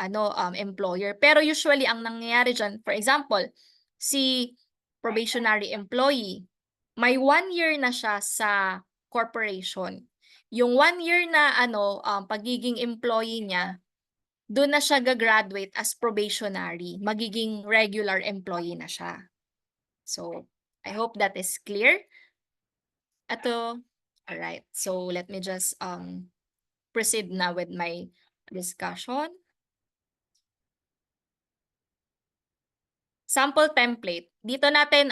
employer. Pero usually ang nangyayari diyan, for example, si probationary employee, may 1 year na siya sa corporation. Yung 1 year na pagiging employee niya, doon na siya gagraduate as probationary, magiging regular employee na siya. So, I hope that is clear. Alright, so let me just proceed na with my discussion. Sample template. Dito natin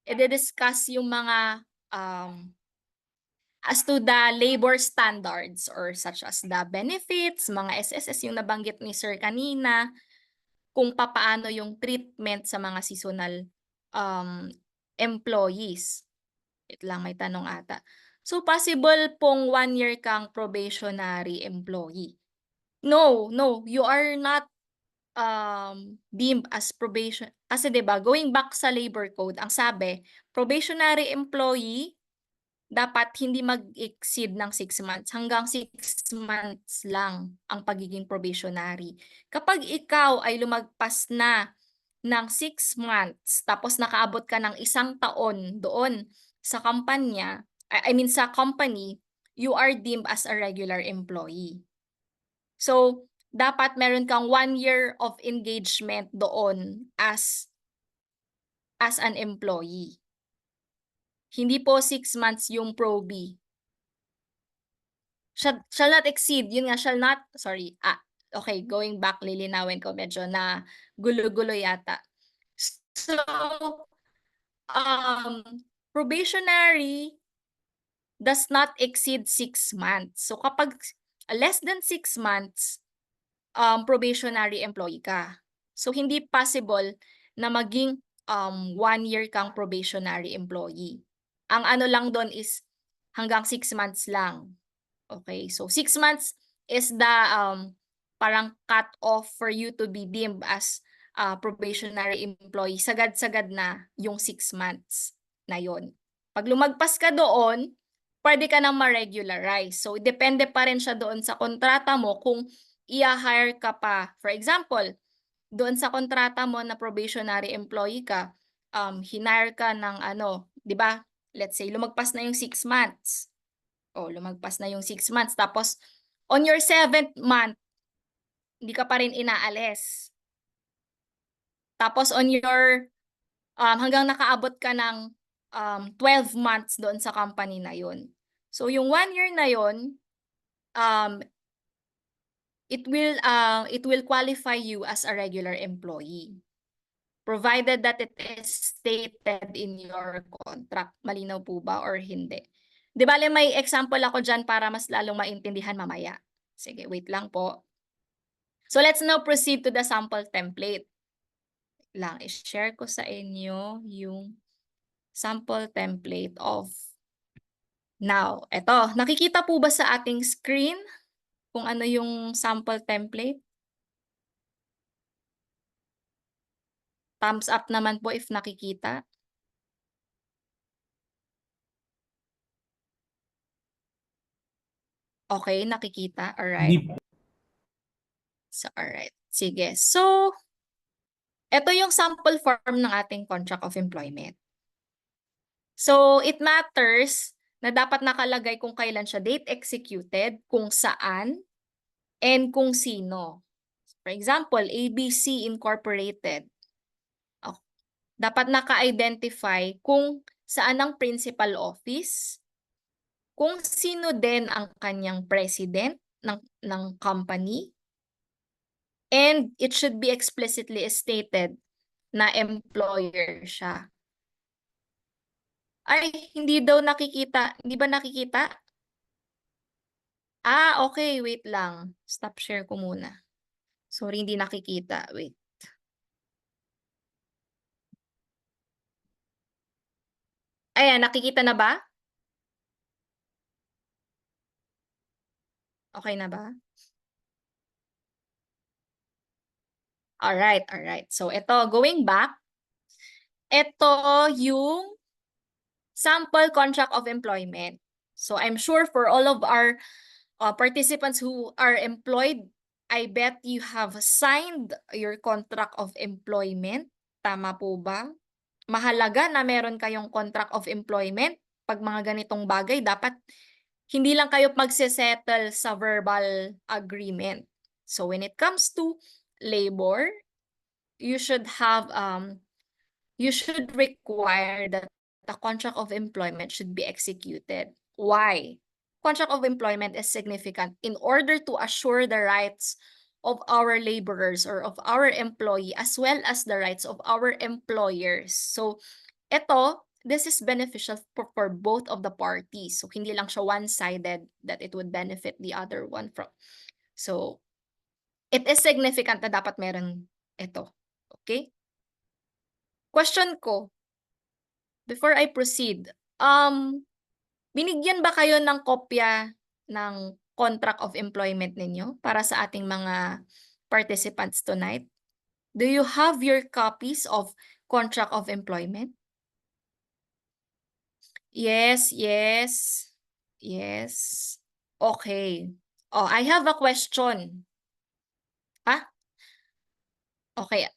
i-discuss yung mga as to the labor standards or such as the benefits, mga SSS yung nabanggit ni Sir kanina, kung papaano yung treatment sa mga seasonal employees. Wait lang, may tanong ata. So, possible pong 1 year kang probationary employee. No, you are not deemed as probation. Kasi 'di ba, going back sa labor code, ang sabi, probationary employee dapat hindi mag-exceed ng 6 months. Hanggang 6 months lang ang pagiging probationary. Kapag ikaw ay lumagpas na ng 6 months, tapos nakaabot ka ng 1 taon doon sa kumpanya, I mean sa company, you are deemed as a regular employee. So, dapat meron kang 1 year of engagement doon as an employee. Hindi po 6 months yung probie. Shall not exceed, yun nga, okay, going back, lilinawin ko, medyo na gulo-gulo yata. So, probationary does not exceed 6 months. So, kapag less than 6 months, probationary employee ka. So, hindi possible na maging 1 year kang probationary employee. Ang ano lang doon is hanggang 6 months lang. Okay, so 6 months is the parang cut off for you to be deemed as probationary employee. Sagad-sagad na yung 6 months na yon. Pag lumagpas ka doon, pwede ka nang ma-regularize. So, depende pa rin siya doon sa kontrata mo kung i-hire ka pa. For example, doon sa kontrata mo na probationary employee ka, hinire ka ng ano, 'di ba? Let's say lumagpas na yung 6 months. O lumagpas na yung 6 months tapos on your 7th month, hindi ka pa rin inaalis. Tapos on your hanggang nakaabot ka ng 12 months doon sa company na yun. So yung 1 year na yun, um, it will qualify you as a regular employee. Provided that it is stated in your contract. Malinaw po ba or hindi? Di bale may example ako dyan para mas lalong maintindihan mamaya. Sige, wait lang po. So let's now proceed to the sample template. Lang, i-share ko sa inyo yung sample template of now. Eto, nakikita po ba sa ating screen kung ano yung sample template? Thumbs up naman po if nakikita. Okay, nakikita. Alright. So, alright. Sige. So, ito yung sample form ng ating contract of employment. So, it matters na dapat nakalagay kung kailan siya date executed, kung saan, and kung sino. For example, ABC Incorporated. Oh, dapat naka-identify kung saan ang principal office, kung sino din ang kanyang president ng company, and it should be explicitly stated na employer siya. Ay, hindi daw nakikita. Hindi ba nakikita? Ah, okay. Wait lang. Stop share ko muna. Sorry, hindi nakikita. Wait. Ayan, nakikita na ba? Okay na ba? Alright, alright. So, ito, going back. Ito yung sample contract of employment. So, I'm sure for all of our participants who are employed, I bet you have signed your contract of employment. Tama po ba? Mahalaga na meron kayong contract of employment. Pag mga ganitong bagay, dapat hindi lang kayo magsesettle sa verbal agreement. So when it comes to labor, you should require that the contract of employment should be executed. Why? Contract of employment is significant in order to assure the rights of our laborers or of our employee as well as the rights of our employers. So, this is beneficial for both of the parties. So, hindi lang siya one-sided that it would benefit the other one from. So, it is significant na dapat meron ito. Okay? Question ko, before I proceed, binigyan ba kayo ng kopya ng contract of employment ninyo para sa ating mga participants tonight? Do you have your copies of contract of employment? Yes, yes, yes. Okay. Oh, I have a question. Ha? Okay.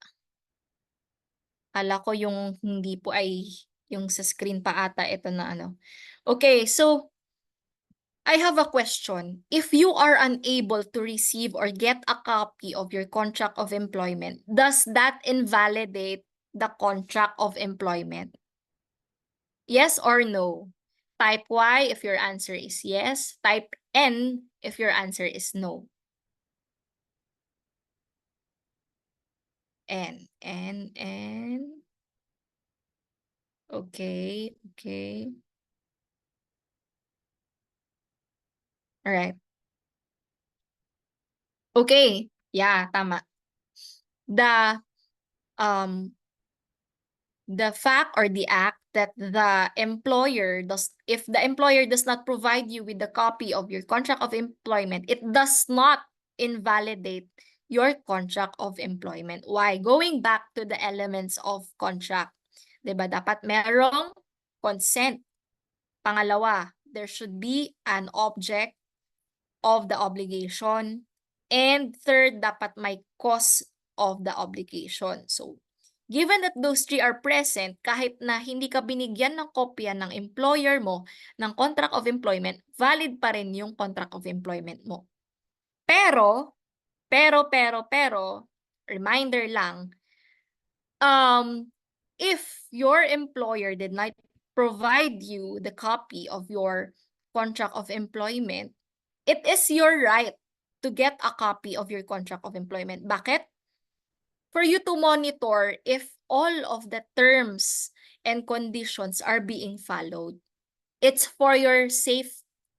Akala ko yung hindi po ay yung sa screen pa ata ito na ano. Okay, so I have a question. If you are unable to receive or get a copy of your contract of employment, does that invalidate the contract of employment? Yes or no? Type Y if your answer is yes. Type N if your answer is no. N. Okay, okay. All right. Okay. Yeah, tama. The fact or the act that the employer if the employer does not provide you with the copy of your contract of employment, it does not invalidate your contract of employment. Why? Going back to the elements of contract. 'Di ba? Dapat merong consent. Pangalawa, there should be an object of the obligation. And third, dapat may cause of the obligation. So, given that those three are present, kahit na hindi ka binigyan ng kopya ng employer mo ng contract of employment, valid pa rin yung contract of employment mo. Pero, reminder lang, if your employer did not provide you the copy of your contract of employment, it is your right to get a copy of your contract of employment. Bakit? For you to monitor if all of the terms and conditions are being followed. It's for your safety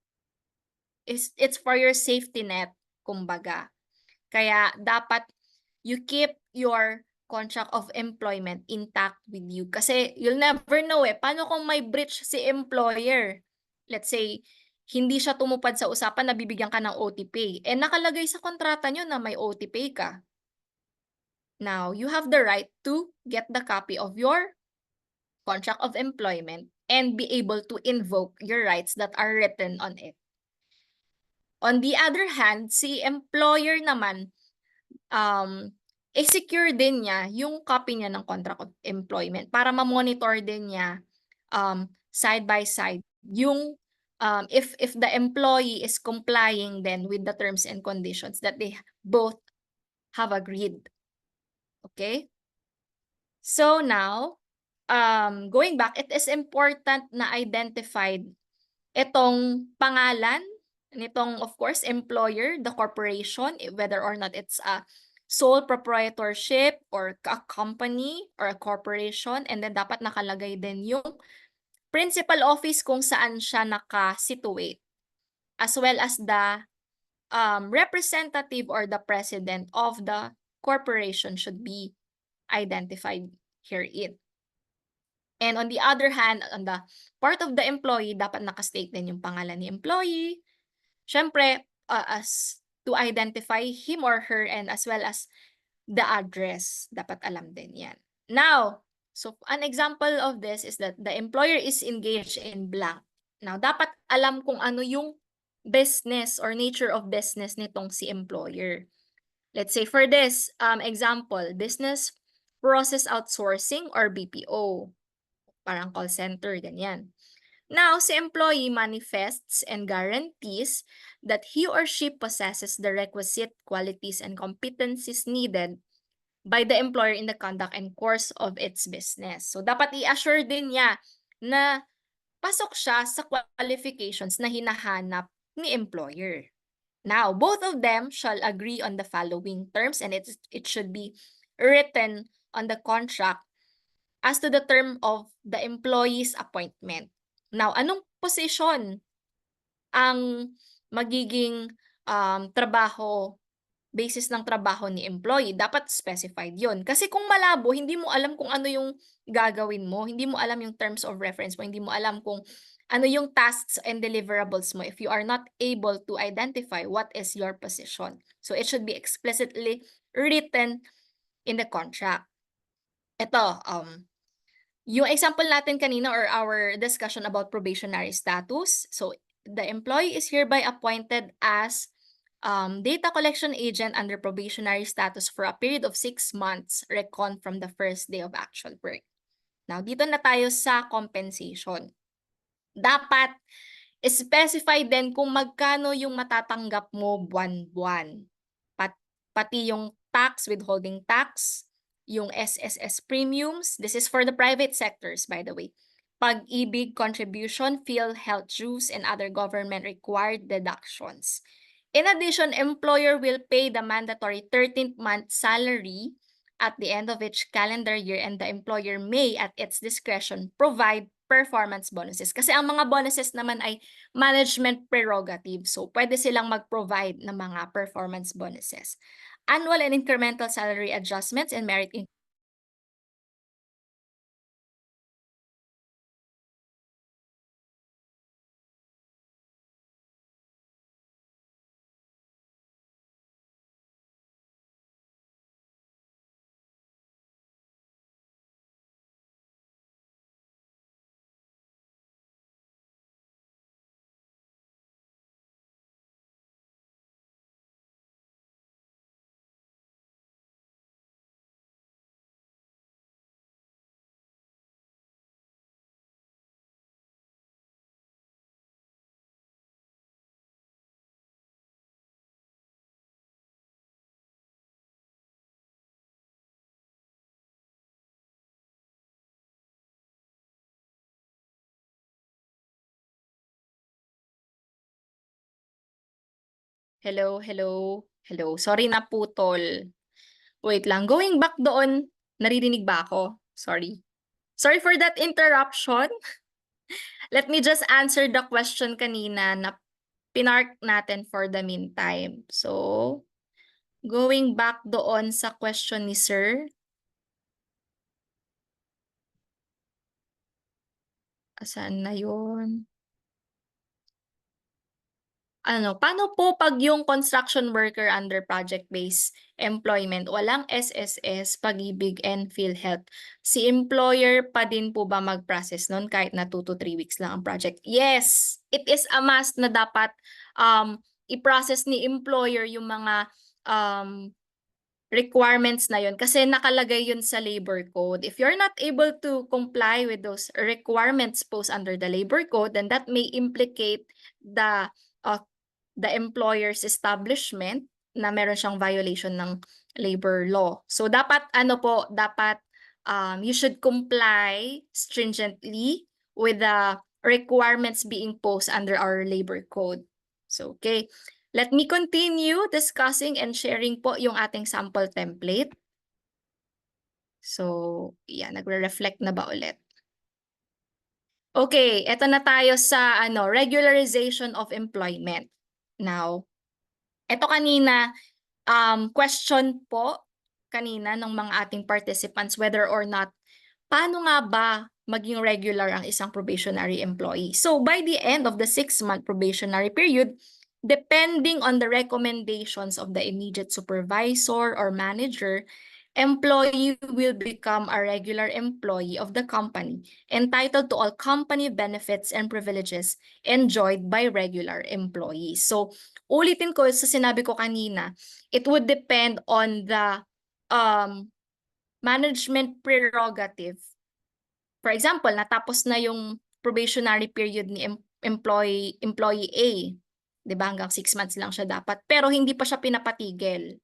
net, kumbaga. Kaya dapat you keep your contract of employment intact with you. Kasi you'll never know paano kung may breach si employer? Let's say, hindi siya tumupad sa usapan na bibigyan ka ng OT pay. Nakalagay sa kontrata nyo na may OT pay ka. Now, you have the right to get the copy of your contract of employment and be able to invoke your rights that are written on it. On the other hand, si employer naman, i-secure din niya yung copy niya ng contract of employment para ma-monitor din niya side by side yung if the employee is complying then with the terms and conditions that they both have agreed. Okay? So now, going back, it is important na identified itong pangalan nitong, of course, employer, the corporation, whether or not it's a sole proprietorship or a company or a corporation, and then dapat nakalagay din yung principal office kung saan siya naka-situate, as well as the representative or the president of the corporation should be identified herein. And on the other hand, on the part of the employee, dapat nakastate din yung pangalan ni employee. Siyempre, as to identify him or her and as well as the address. Dapat alam din yan. Now, so an example of this is that the employer is engaged in blank. Now, dapat alam kung ano yung business or nature of business nitong si employer. Let's say for this example, business process outsourcing or BPO. Parang call center, ganyan. Now, si employee manifests and guarantees that he or she possesses the requisite qualities and competencies needed by the employer in the conduct and course of its business. So, dapat i-assure din niya na pasok siya sa qualifications na hinahanap ni employer. Now, both of them shall agree on the following terms and it should be written on the contract as to the term of the employee's appointment. Now, anong posisyon ang magiging trabaho, basis ng trabaho ni employee? Dapat specified yon. Kasi kung malabo, hindi mo alam kung ano yung gagawin mo, hindi mo alam yung terms of reference mo, hindi mo alam kung ano yung tasks and deliverables mo if you are not able to identify what is your position. So, it should be explicitly written in the contract. Ito, yung example natin kanina or our discussion about probationary status. So, the employee is hereby appointed as data collection agent under probationary status for a period of 6 months reckoned from the first day of actual work. Now, dito na tayo sa compensation. Dapat specify din kung magkano yung matatanggap mo buwan-buwan. Pati yung tax, withholding tax, yung SSS premiums. This is for the private sectors, by the way. Pag-ibig contribution, PhilHealth dues, and other government required deductions. In addition, employer will pay the mandatory 13th month salary at the end of each calendar year, and the employer may, at its discretion, provide performance bonuses. Kasi ang mga bonuses naman ay management prerogative. So, pwede silang mag-provide ng mga performance bonuses. Annual and incremental salary adjustments and merit Hello, hello, hello. Sorry naputol. Wait lang. Going back doon, naririnig ba ako? Sorry. Sorry for that interruption. Let me just answer the question kanina na pinark natin for the meantime. So, going back doon sa question ni Sir. Saan na yun? Paano po pag yung construction worker under project-based employment, walang SSS, Pag-ibig, and PhilHealth? Si employer pa din po ba mag-process nun kahit na 2 to 3 weeks lang ang project? Yes! It is a must na dapat i-process ni employer yung mga requirements na yun kasi nakalagay yun sa labor code. If you're not able to comply with those requirements posed under the labor code, then that may implicate uh, the employer's establishment na meron siyang violation ng labor law. So dapat you should comply stringently with the requirements being posed under our labor code. So okay. Let me continue discussing and sharing po yung ating sample template. So, yeah, nagre-reflect na ba ulit? Okay, eto na tayo sa regularization of employment. Now, eto kanina, question po kanina ng mga ating participants whether or not paano nga ba maging regular ang isang probationary employee. So by the end of the 6-month probationary period, depending on the recommendations of the immediate supervisor or manager, employee will become a regular employee of the company, entitled to all company benefits and privileges enjoyed by regular employees. So ulitin ko sa sinabi ko kanina, it would depend on the management prerogative. For example, natapos na yung probationary period ni employee A. 'Di ba? Hanggang 6 months lang siya dapat. Pero hindi pa siya pinapatigil.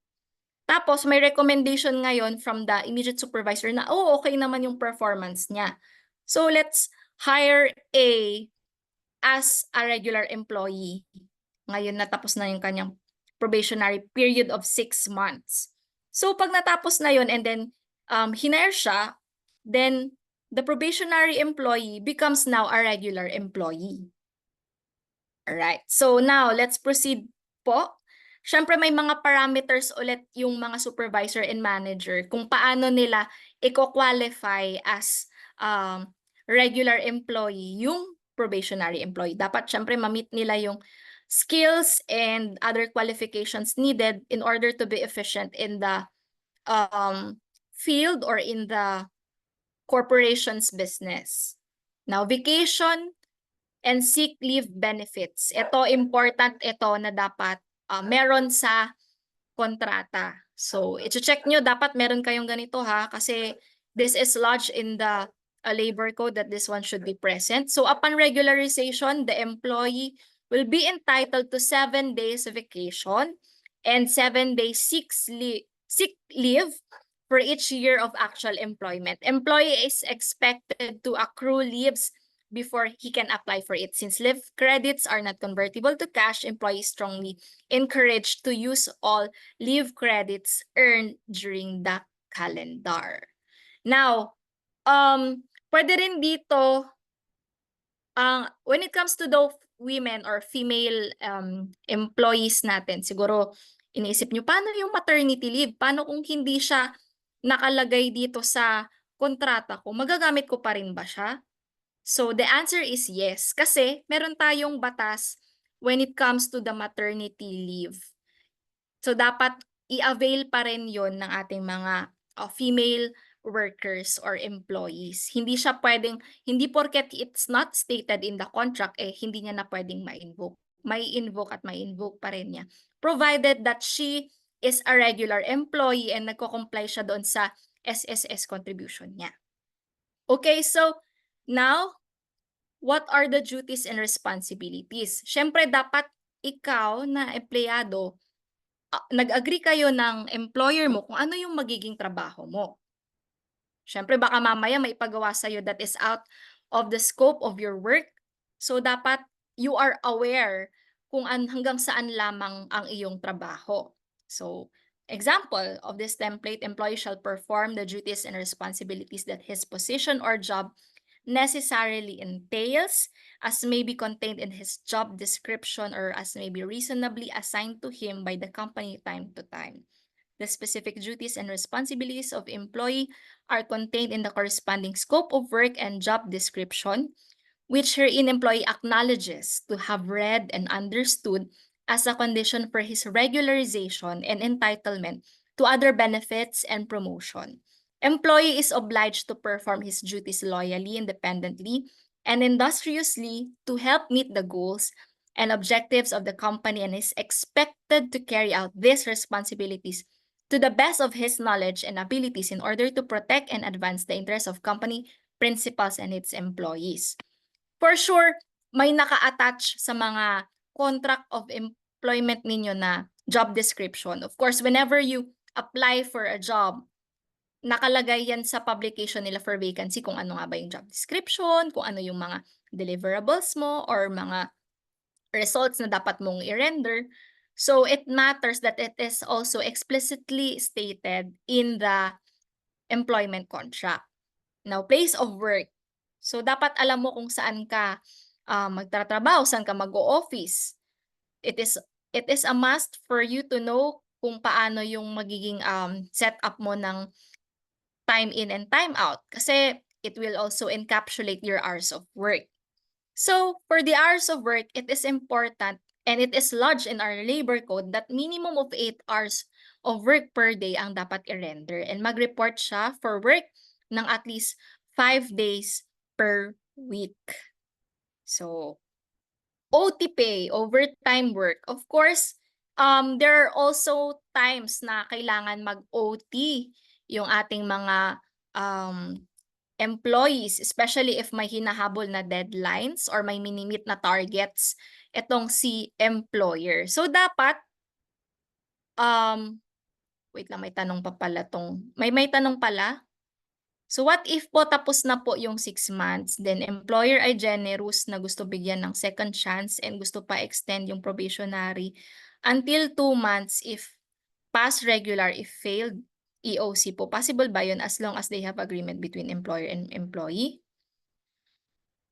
Tapos may recommendation ngayon from the immediate supervisor na okay naman yung performance niya. So let's hire A as a regular employee. Ngayon natapos na yung kanyang probationary period of 6 months. So pag natapos na yun and then hinire siya, then the probationary employee becomes now a regular employee. Alright, so now let's proceed po. Siyempre may mga parameters ulit yung mga supervisor and manager kung paano nila i-qualify as regular employee yung probationary employee. Dapat siyempre ma-meet nila yung skills and other qualifications needed in order to be efficient in the field or in the corporation's business. Now, vacation and sick leave benefits. Ito, important ito na dapat meron sa kontrata. So, i-check nyo, dapat meron kayong ganito ha, kasi this is lodged in the labor code that this one should be present. So, upon regularization, the employee will be entitled to 7 days of vacation and 7 days sick leave for each year of actual employment. Employee is expected to accrue leaves before he can apply for it. Since leave credits are not convertible to cash, employees strongly encouraged to use all leave credits earned during the calendar. Now, pwede rin dito, when it comes to the women or female employees natin, siguro iniisip nyo, paano yung maternity leave? Paano kung hindi siya nakalagay dito sa kontrata ko? Magagamit ko pa rin ba siya? So the answer is yes. Kasi meron tayong batas when it comes to the maternity leave. So dapat i-avail pa rin yon ng ating mga female workers or employees. Hindi porket it's not stated in the contract, hindi niya na pwedeng ma-invoke. May invoke at may invoke pa rin niya. Provided that she is a regular employee and nagko-comply siya doon sa SSS contribution niya. Okay, so now, what are the duties and responsibilities? Siyempre, dapat ikaw na empleyado, nag-agree kayo ng employer mo kung ano yung magiging trabaho mo. Siyempre, baka mamaya may ipagawa sa'yo that is out of the scope of your work. So, dapat you are aware kung hanggang saan lamang ang iyong trabaho. So, example of this template, employee shall perform the duties and responsibilities that his position or job necessarily entails, as may be contained in his job description or as may be reasonably assigned to him by the company time to time. The specific duties and responsibilities of employee are contained in the corresponding scope of work and job description, which herein employee acknowledges to have read and understood as a condition for his regularization and entitlement to other benefits and promotion. Employee is obliged to perform his duties loyally, independently, and industriously to help meet the goals and objectives of the company, and is expected to carry out these responsibilities to the best of his knowledge and abilities in order to protect and advance the interests of company principals and its employees. For sure, may naka-attach sa mga contract of employment ninyo na job description. Of course, whenever you apply for a job, nakalagay yan sa publication nila for vacancy kung ano nga ba yung job description, kung ano yung mga deliverables mo or mga results na dapat mong i-render. So it matters that it is also explicitly stated in the employment contract. Now, place of work. So dapat alam mo kung saan ka magtatrabaho, saan ka mag-o-office. It is a must for you to know kung paano yung magiging setup mo ng time in and time out kasi it will also encapsulate your hours of work. So, for the hours of work, it is important and it is lodged in our labor code that minimum of 8 hours of work per day ang dapat i-render and mag-report siya for work ng at least 5 days per week. So, OT pay, overtime work. Of course, there are also times na kailangan mag-OT yung ating mga employees, especially if may hinahabol na deadlines or may minimit na targets itong si employer. So dapat wait lang, may tanong pa pala may tanong pala. So what if po tapos na po yung 6 months, then employer ay generous na gusto bigyan ng second chance and gusto pa extend yung probationary until 2 months if pass regular, if failed EOC po. Possible ba yun as long as they have agreement between employer and employee?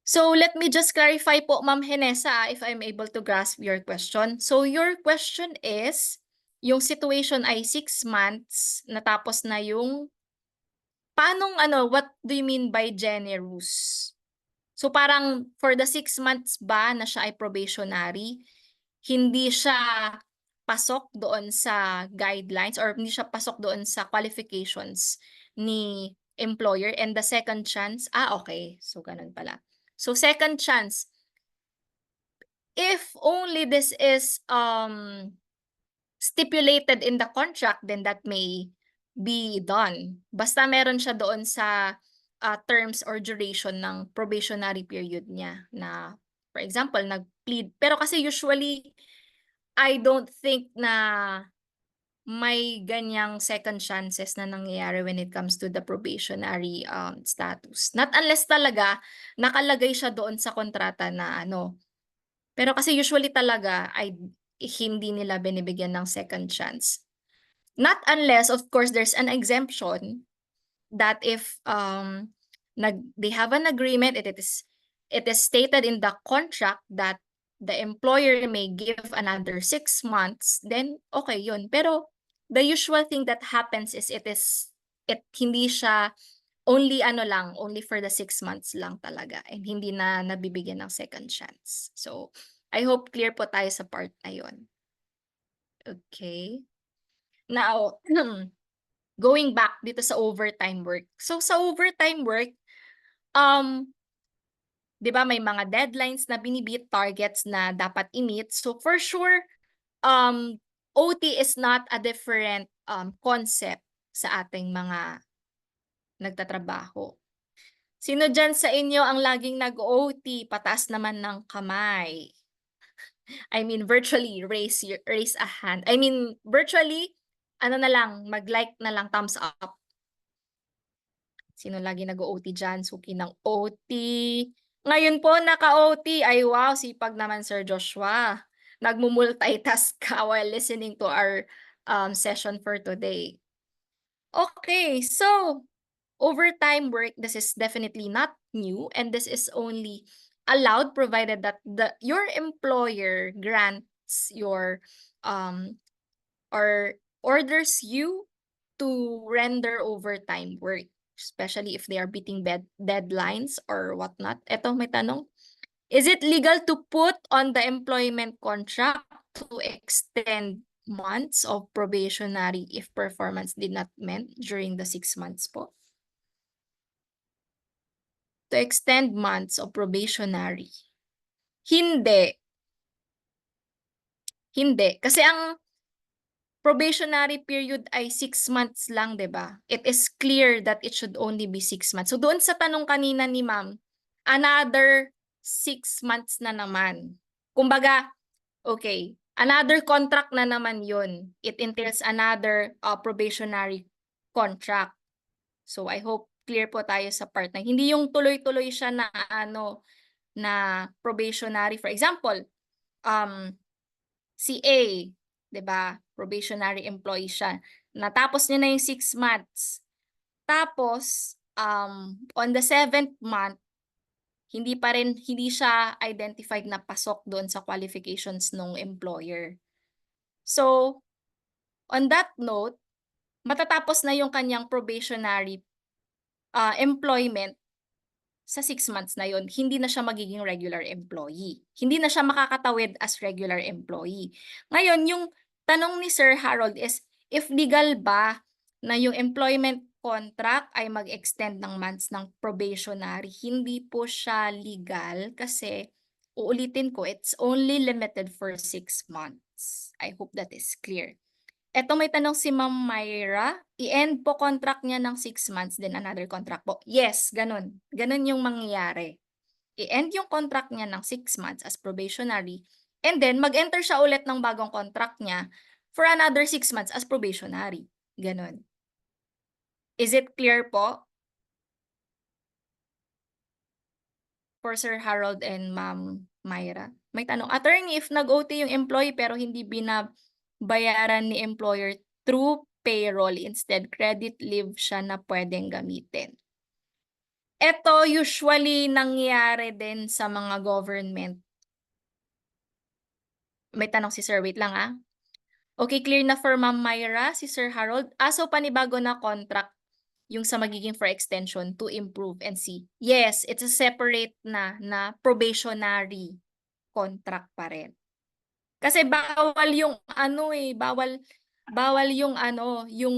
So let me just clarify po, Ma'am Henessa, if I'm able to grasp your question. So your question is, yung situation ay 6 months, natapos na yung what do you mean by generous? So parang for the 6 months ba na siya ay probationary, hindi siya pasok doon sa guidelines or hindi siya pasok doon sa qualifications ni employer, and the second chance, okay. So ganun pala. So second chance, if only this is stipulated in the contract, then that may be done. Basta meron siya doon sa terms or duration ng probationary period niya na, for example, nag-plead. Pero kasi usually, I don't think na may ganyang second chances na nangyayari when it comes to the probationary status. Not unless talaga nakalagay siya doon sa kontrata na Pero kasi usually talaga ay hindi nila binibigyan ng second chance. Not unless, of course, there's an exemption that if they have an agreement, it is stated in the contract that the employer may give another 6 months, then okay yun. Pero the usual thing that happens is hindi siya only for the 6 months lang talaga and hindi na nabibigyan ng second chance. So, I hope clear po tayo sa part na yun. Okay. Now, going back dito sa overtime work. So, sa overtime work, 'di ba may mga deadlines na binibit, targets na dapat i-meet. So, for sure, OT is not a different concept sa ating mga nagtatrabaho. Sino dyan sa inyo ang laging nag-OT? Pataas naman ng kamay. I mean, virtually, raise a hand. I mean, virtually, mag-like na lang, thumbs up. Sino lagi nag-OT dyan? Suki ng OT. Ngayon po, naka-OT. Ay, wow, sipag naman, Sir Joshua. nagmumultitask ka while listening to our session for today. Okay, so overtime work, this is definitely not new, and this is only allowed provided that your employer grants your or orders you to render overtime work, especially if they are beating deadlines or whatnot. Eto, may tanong. Is it legal to put on the employment contract to extend months of probationary if performance did not met during the 6 months po? To extend months of probationary. Hindi. Hindi. Kasi ang probationary period ay 6 months lang, 'di ba? It is clear that it should only be 6 months. So doon sa tanong kanina ni ma'am, another 6 months na naman. Kumbaga, okay, another contract na naman 'yun. It entails another probationary contract. So I hope clear po tayo sa part na hindi yung tuloy-tuloy siya na na probationary. For example, si A, 'di ba? Probationary employee siya. Natapos niya na yung 6 months. Tapos, on the 7th month, hindi siya identified na pasok doon sa qualifications ng employer. So, on that note, matatapos na yung kanyang probationary employment sa 6 months na yon, hindi na siya magiging regular employee. Hindi na siya makakatawid as regular employee. Ngayon, yung tanong ni Sir Harold is, if legal ba na yung employment contract ay mag-extend ng months ng probationary? Hindi po siya legal kasi, uulitin ko, it's only limited for 6 months. I hope that is clear. Eto, may tanong si Ma'am Myra, i-end po contract niya ng 6 months, then another contract po. Yes, ganun. Ganun yung mangyayari. I-end yung contract niya ng 6 months as probationary, and then mag-enter siya ulit ng bagong contract niya for another 6 months as probationary. Ganun. Is it clear po? For Sir Harold and Ma'am Myra. May tanong, attorney, if nag-OT yung employee pero hindi binabayaran ni employer through payroll, instead credit leave siya na pwedeng gamitin. Ito usually nangyayari din sa mga government. May tanong si Sir, wait lang ah. Okay, clear na for Ma'am Myra, si Sir Harold. So panibago na contract yung sa magiging for extension to improve and see. Yes, it's a separate na probationary contract pa rin. Kasi bawal yung bawal yung yung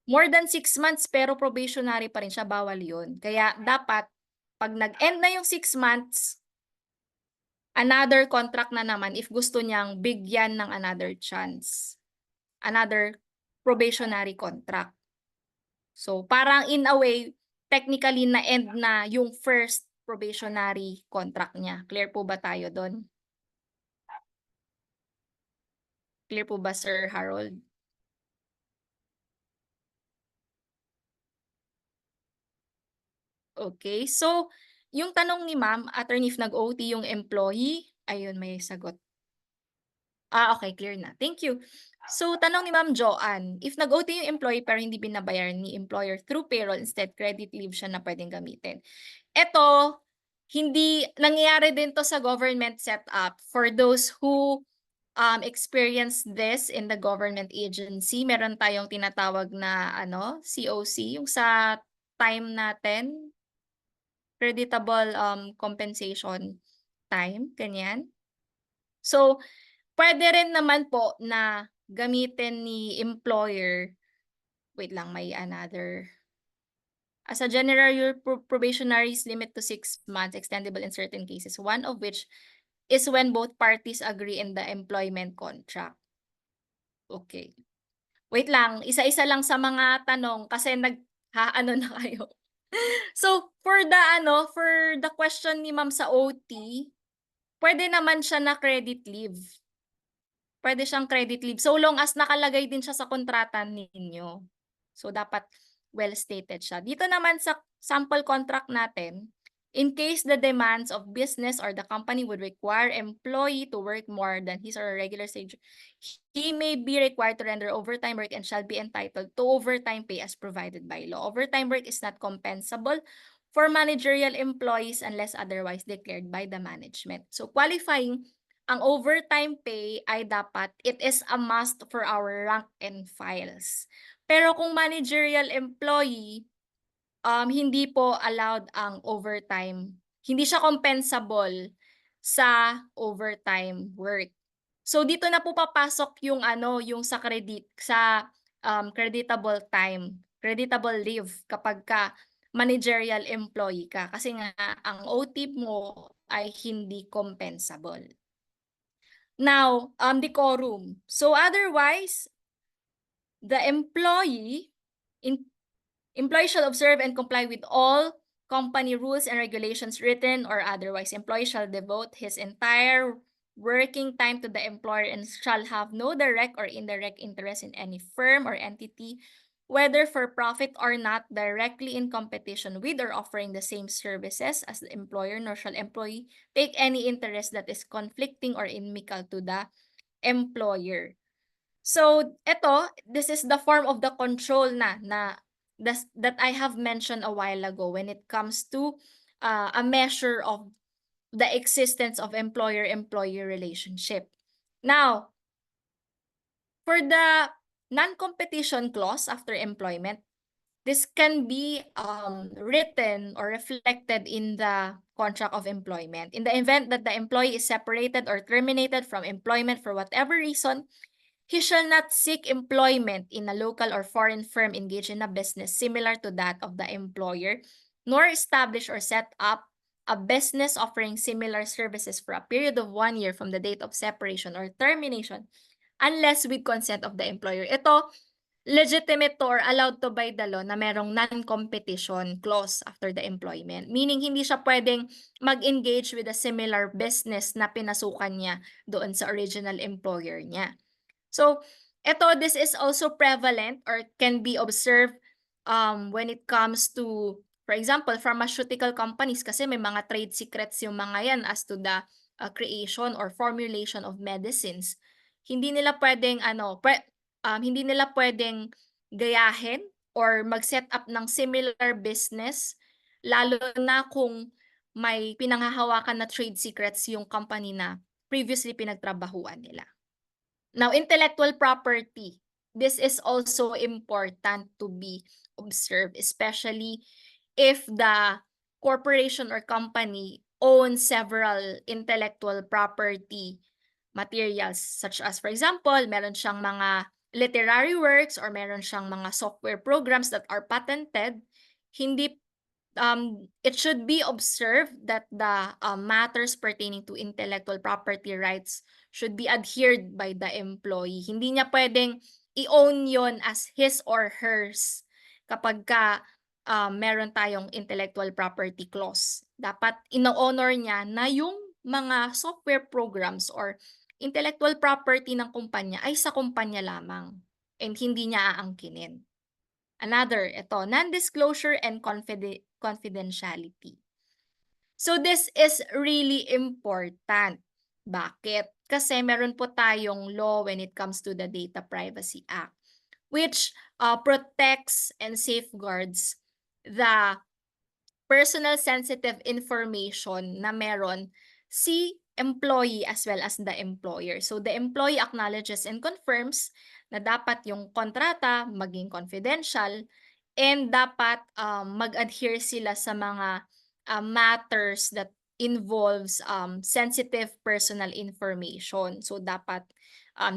more than 6 months pero probationary pa rin siya, bawal yun. Kaya dapat pag nag-end na yung 6 months, another contract na naman if gusto niyang bigyan ng another chance. Another probationary contract. So parang in a way, technically na-end na yung first probationary contract niya. Clear po ba tayo doon? Clear po ba, Sir Harold? Okay, so yung tanong ni ma'am, attorney, if nag-OT yung employee, ayun, may sagot. Okay, clear na. Thank you. So, tanong ni Ma'am Joanne, if nag-OT yung employee pero hindi binabayaran ni employer through payroll, instead credit leave siya na pwedeng gamitin. Ito, hindi nangyayari din to sa government setup. For those who experience this in the government agency, meron tayong tinatawag na COC, yung sa time natin, creditable compensation time, ganyan. So, pwede rin naman po na gamitin ni employer, wait lang, may another. As a general rule, probationary is limit to 6 months, extendable in certain cases, one of which is when both parties agree in the employment contract. Okay. Wait lang, isa-isa lang sa mga tanong kasi na kayo. So, for the question ni Ma'am sa OT, pwede naman siya na credit leave. Pwede siyang credit leave so long as nakalagay din siya sa kontrata ninyo. So, dapat well stated siya. Dito naman sa sample contract natin, In case the demands of business or the company would require employee to work more than his or her regular stage, he may be required to render overtime work and shall be entitled to overtime pay as provided by law. Overtime work is not compensable for managerial employees unless otherwise declared by the management. So qualifying, ang overtime pay ay dapat, it is a must for our rank and files. Pero kung managerial employee, hindi po allowed ang overtime. Hindi siya compensable sa overtime work. So dito na po papasok yung yung sa creditable time, creditable leave kapagka managerial employee ka kasi nga ang OT mo ay hindi compensable. Now, decorum. So otherwise, the employee shall observe and comply with all company rules and regulations, written or otherwise. Employee shall devote his entire working time to the employer and shall have no direct or indirect interest in any firm or entity, whether for profit or not, directly in competition with or offering the same services as the employer, nor shall employee take any interest that is conflicting or inimical to the employer. So, this is the form of the control that I have mentioned a while ago when it comes to a measure of the existence of employer-employee relationship. Now, for the non-competition clause after employment, this can be written or reflected in the contract of employment. In the event that the employee is separated or terminated from employment for whatever reason, he shall not seek employment in a local or foreign firm engaged in a business similar to that of the employer, nor establish or set up a business offering similar services for a period of 1 year from the date of separation or termination, unless with consent of the employer. Ito, legitimate to or allowed to by the law na merong non-competition clause after the employment. Meaning, hindi siya pwedeng mag-engage with a similar business na pinasukan niya doon sa original employer niya. So, this is also prevalent or can be observed when it comes to, for example, pharmaceutical companies kasi may mga trade secrets yung mga yan as to the creation or formulation of medicines. Hindi nila pwedeng hindi nila pwedeng gayahin or mag-set up ng similar business lalo na kung may pinanghahawakan na trade secrets yung company na previously pinagtrabahuan nila. Now, intellectual property. This is also important to be observed, especially if the corporation or company owns several intellectual property materials, such as, for example, meron siyang mga literary works or meron siyang mga software programs that are patented. Hindi it should be observed that the matters pertaining to intellectual property rights should be adhered by the employee. Hindi niya pwedeng i-own yon as his or hers kapag meron tayong intellectual property clause. Dapat ino-honor niya na yung mga software programs or intellectual property ng kumpanya ay sa kumpanya lamang and hindi niya aangkinin. Another, non-disclosure and confidentiality. So this is really important. Bakit? Kasi meron po tayong law when it comes to the Data Privacy Act, which protects and safeguards the personal sensitive information na meron si employee as well as the employer. So the employee acknowledges and confirms na dapat yung kontrata maging confidential and dapat mag-adhere sila sa mga matters that involves sensitive personal information. So dapat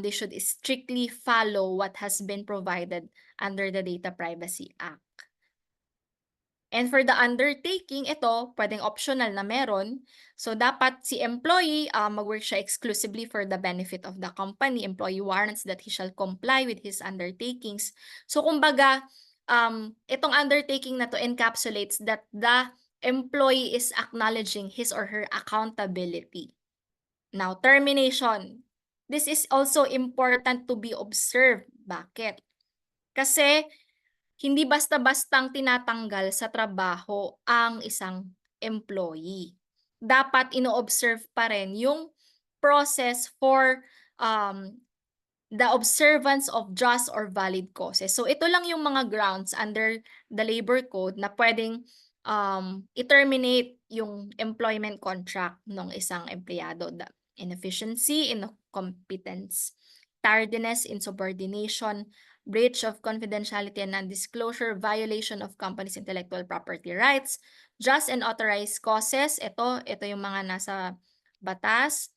they should strictly follow what has been provided under the Data Privacy Act. And for the undertaking, pwedeng optional na meron. So, dapat si employee, mag-work siya exclusively for the benefit of the company. Employee warrants that he shall comply with his undertakings. So, kumbaga, itong undertaking na to encapsulates that the employee is acknowledging his or her accountability. Now, termination. This is also important to be observed. Bakit? Kasi, hindi basta-bastang tinatanggal sa trabaho ang isang employee. Dapat ino-observe pa rin yung process for the observance of just or valid causes. So ito lang yung mga grounds under the labor code na pwedeng i-terminate yung employment contract ng isang empleyado. The inefficiency, incompetence, tardiness, insubordination, breach of confidentiality and non-disclosure, violation of company's intellectual property rights, just and authorized causes. Ito yung mga nasa batas.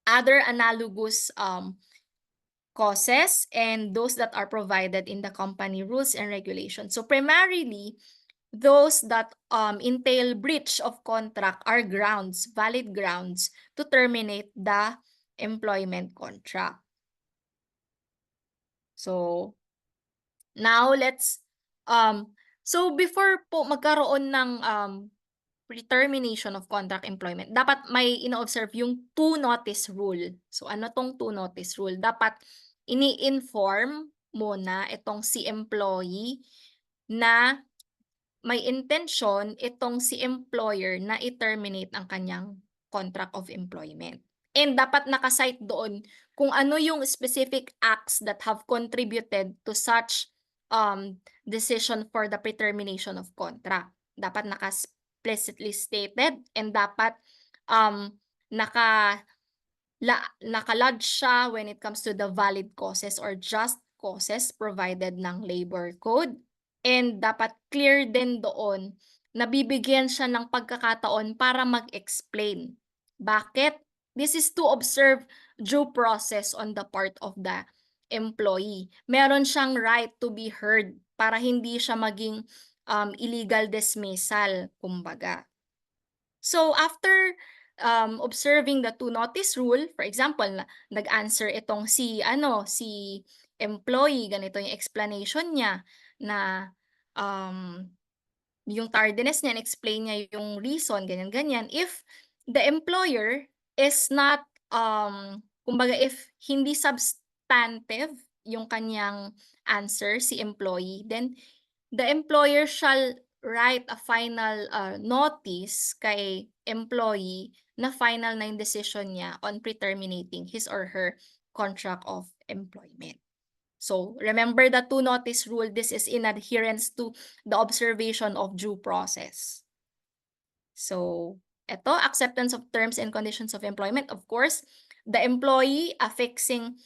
Other analogous causes and those that are provided in the company rules and regulations. So primarily, those that entail breach of contract are grounds, valid grounds to terminate the employment contract. So now so before po magkaroon ng termination of contract employment, dapat may ino-observe yung two notice rule. So ano tong two notice rule? Dapat ini-inform muna itong si employee na may intention itong si employer na i-terminate ang kanyang contract of employment. And dapat nakasite doon kung ano yung specific acts that have contributed to such decision for the pre-termination of contract. Dapat explicitly stated and dapat nakalodge siya when it comes to the valid causes or just causes provided ng labor code. And dapat clear din doon na bibigyan siya ng pagkakataon para mag-explain. Bakit? This is to observe due process on the part of the employee. Meron siyang right to be heard para hindi siya maging illegal dismissal, kumbaga. So after observing the two notice rule, for example, nag-answer itong si employee, ganito yung explanation niya na yung tardiness niya, explain niya yung reason, ganyan-ganyan. If the employer is not, kumbaga if hindi substantive yung kanyang answer, si employee, then the employer shall write a final notice kay employee na final na yung decision niya on pre-terminating his or her contract of employment. So remember the two notice rule. This is in adherence to the observation of due process. So ito, acceptance of terms and conditions of employment. Of course, the employee affixing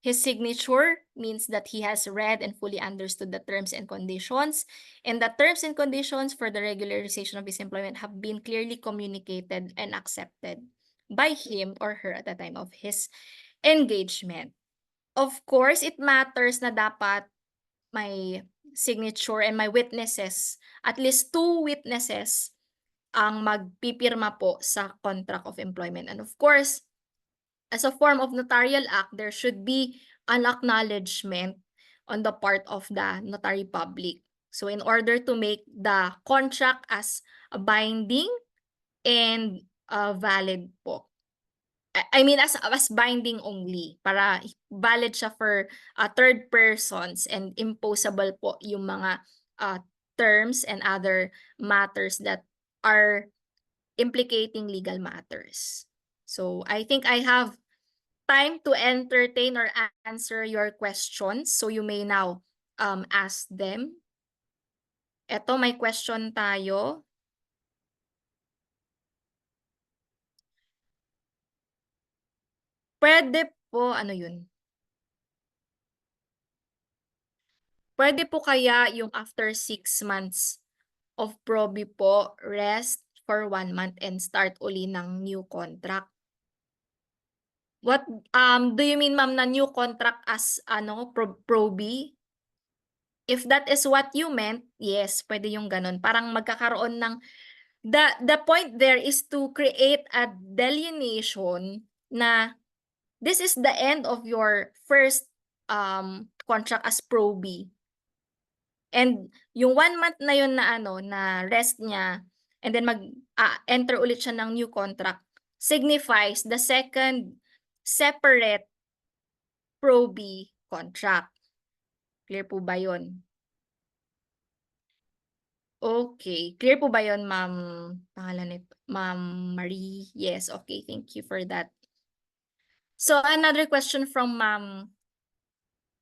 his signature means that he has read and fully understood the terms and conditions, and the terms and conditions for the regularization of his employment have been clearly communicated and accepted by him or her at the time of his engagement. Of course, it matters na dapat may signature and may witnesses, at least two witnesses ang magpipirma po sa contract of employment. And of course, as a form of notarial act, there should be an acknowledgement on the part of the notary public. So in order to make the contract as binding and valid po. I mean as binding only, para valid siya for third persons and imposable po yung mga terms and other matters that are implicating legal matters. So I think I have time to entertain or answer your questions. So you may now ask them. Eto, may question tayo. Pwede po, ano yun? Pwede po kaya yung after 6 months of proby po, rest for 1 month and start uli ng new contract? What do you mean, ma'am, na new contract as proby? If that is what you meant, yes, pwede yung ganun. Parang magkakaroon ng the point there is to create a delineation na this is the end of your first contract as proby. And yung 1 month na yun na na rest niya and then enter ulit siya ng new contract signifies the second separate proby contract. Clear po ba yun? Okay, clear po ba yun, Ma'am, pangalan nito, Ma'am Marie? Yes, okay, thank you for that. So another question from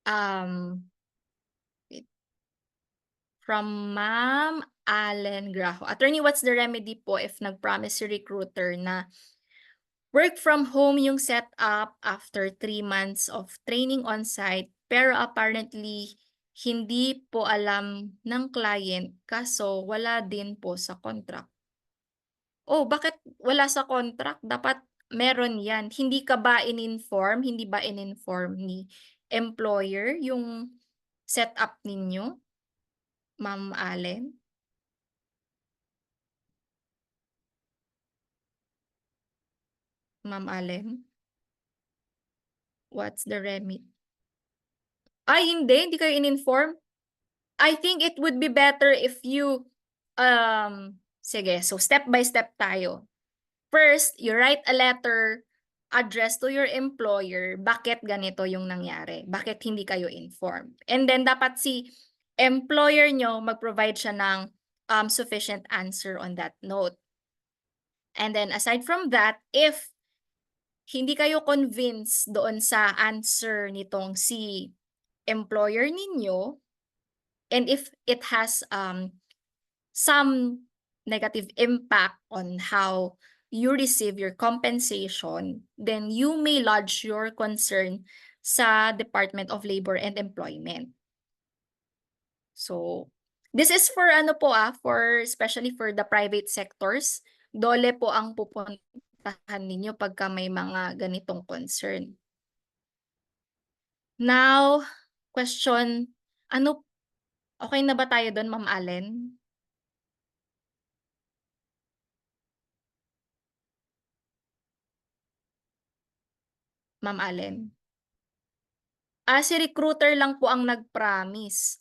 um, wait, from Ma'am Allen Grajo. Attorney, what's the remedy po if nag-promise si recruiter na work from home yung setup after 3 months of training on-site, pero apparently hindi po alam ng client kaso wala din po sa contract? Oh, bakit wala sa contract? Dapat meron 'yan. Hindi ka ba in-inform, hindi ba in-inform ni employer yung setup ninyo, Ma'am Allen? Ma'am Allen, what's the remedy? Ay hindi kayo in-inform? I think it would be better if you, sige, so step by step tayo. First, you write a letter addressed to your employer, bakit ganito yung nangyari? Bakit hindi kayo informed? And then dapat si employer nyo mag-provide siya ng sufficient answer on that note. And then aside from that, if hindi kayo convinced doon sa answer nitong si employer ninyo, and if it has some negative impact on how you receive your compensation, then you may lodge your concern sa Department of Labor and Employment. So, this is for ano po for especially for the private sectors. Dole po ang pupuntahan ninyo pagka may mga ganitong concern. Now, question, okay na ba tayo doon, Ma'am Allen? Ma'am Allen? Si recruiter lang po ang nag-promise.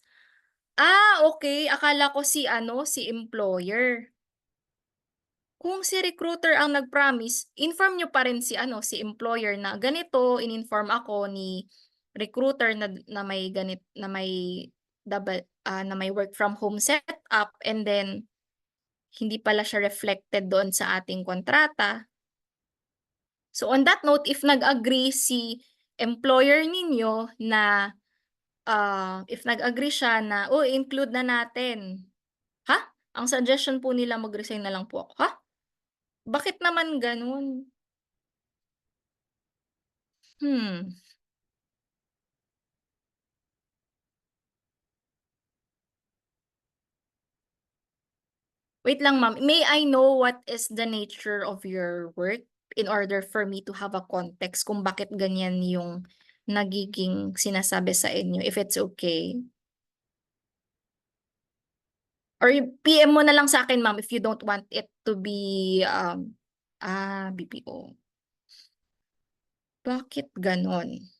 Okay. Akala ko si si employer. Kung si recruiter ang nag-promise, inform niyo pa rin si si employer na ganito, in-inform ako ni recruiter na may na may work from home setup, and then hindi pala siya reflected doon sa ating kontrata. So on that note, if nag-agree si employer ninyo na if nag-agree siya na, include na natin. Ha? Ang suggestion po nila mag-resign na lang po ako. Ha? Bakit naman gano'n? Hmm, wait lang ma'am. May I know what is the nature of your work in order for me to have a context kung bakit ganyan yung nagiging sinasabi sa inyo, if it's okay? Or PM mo na lang sa akin ma'am if you don't want it to be, BPO. Bakit gano'n?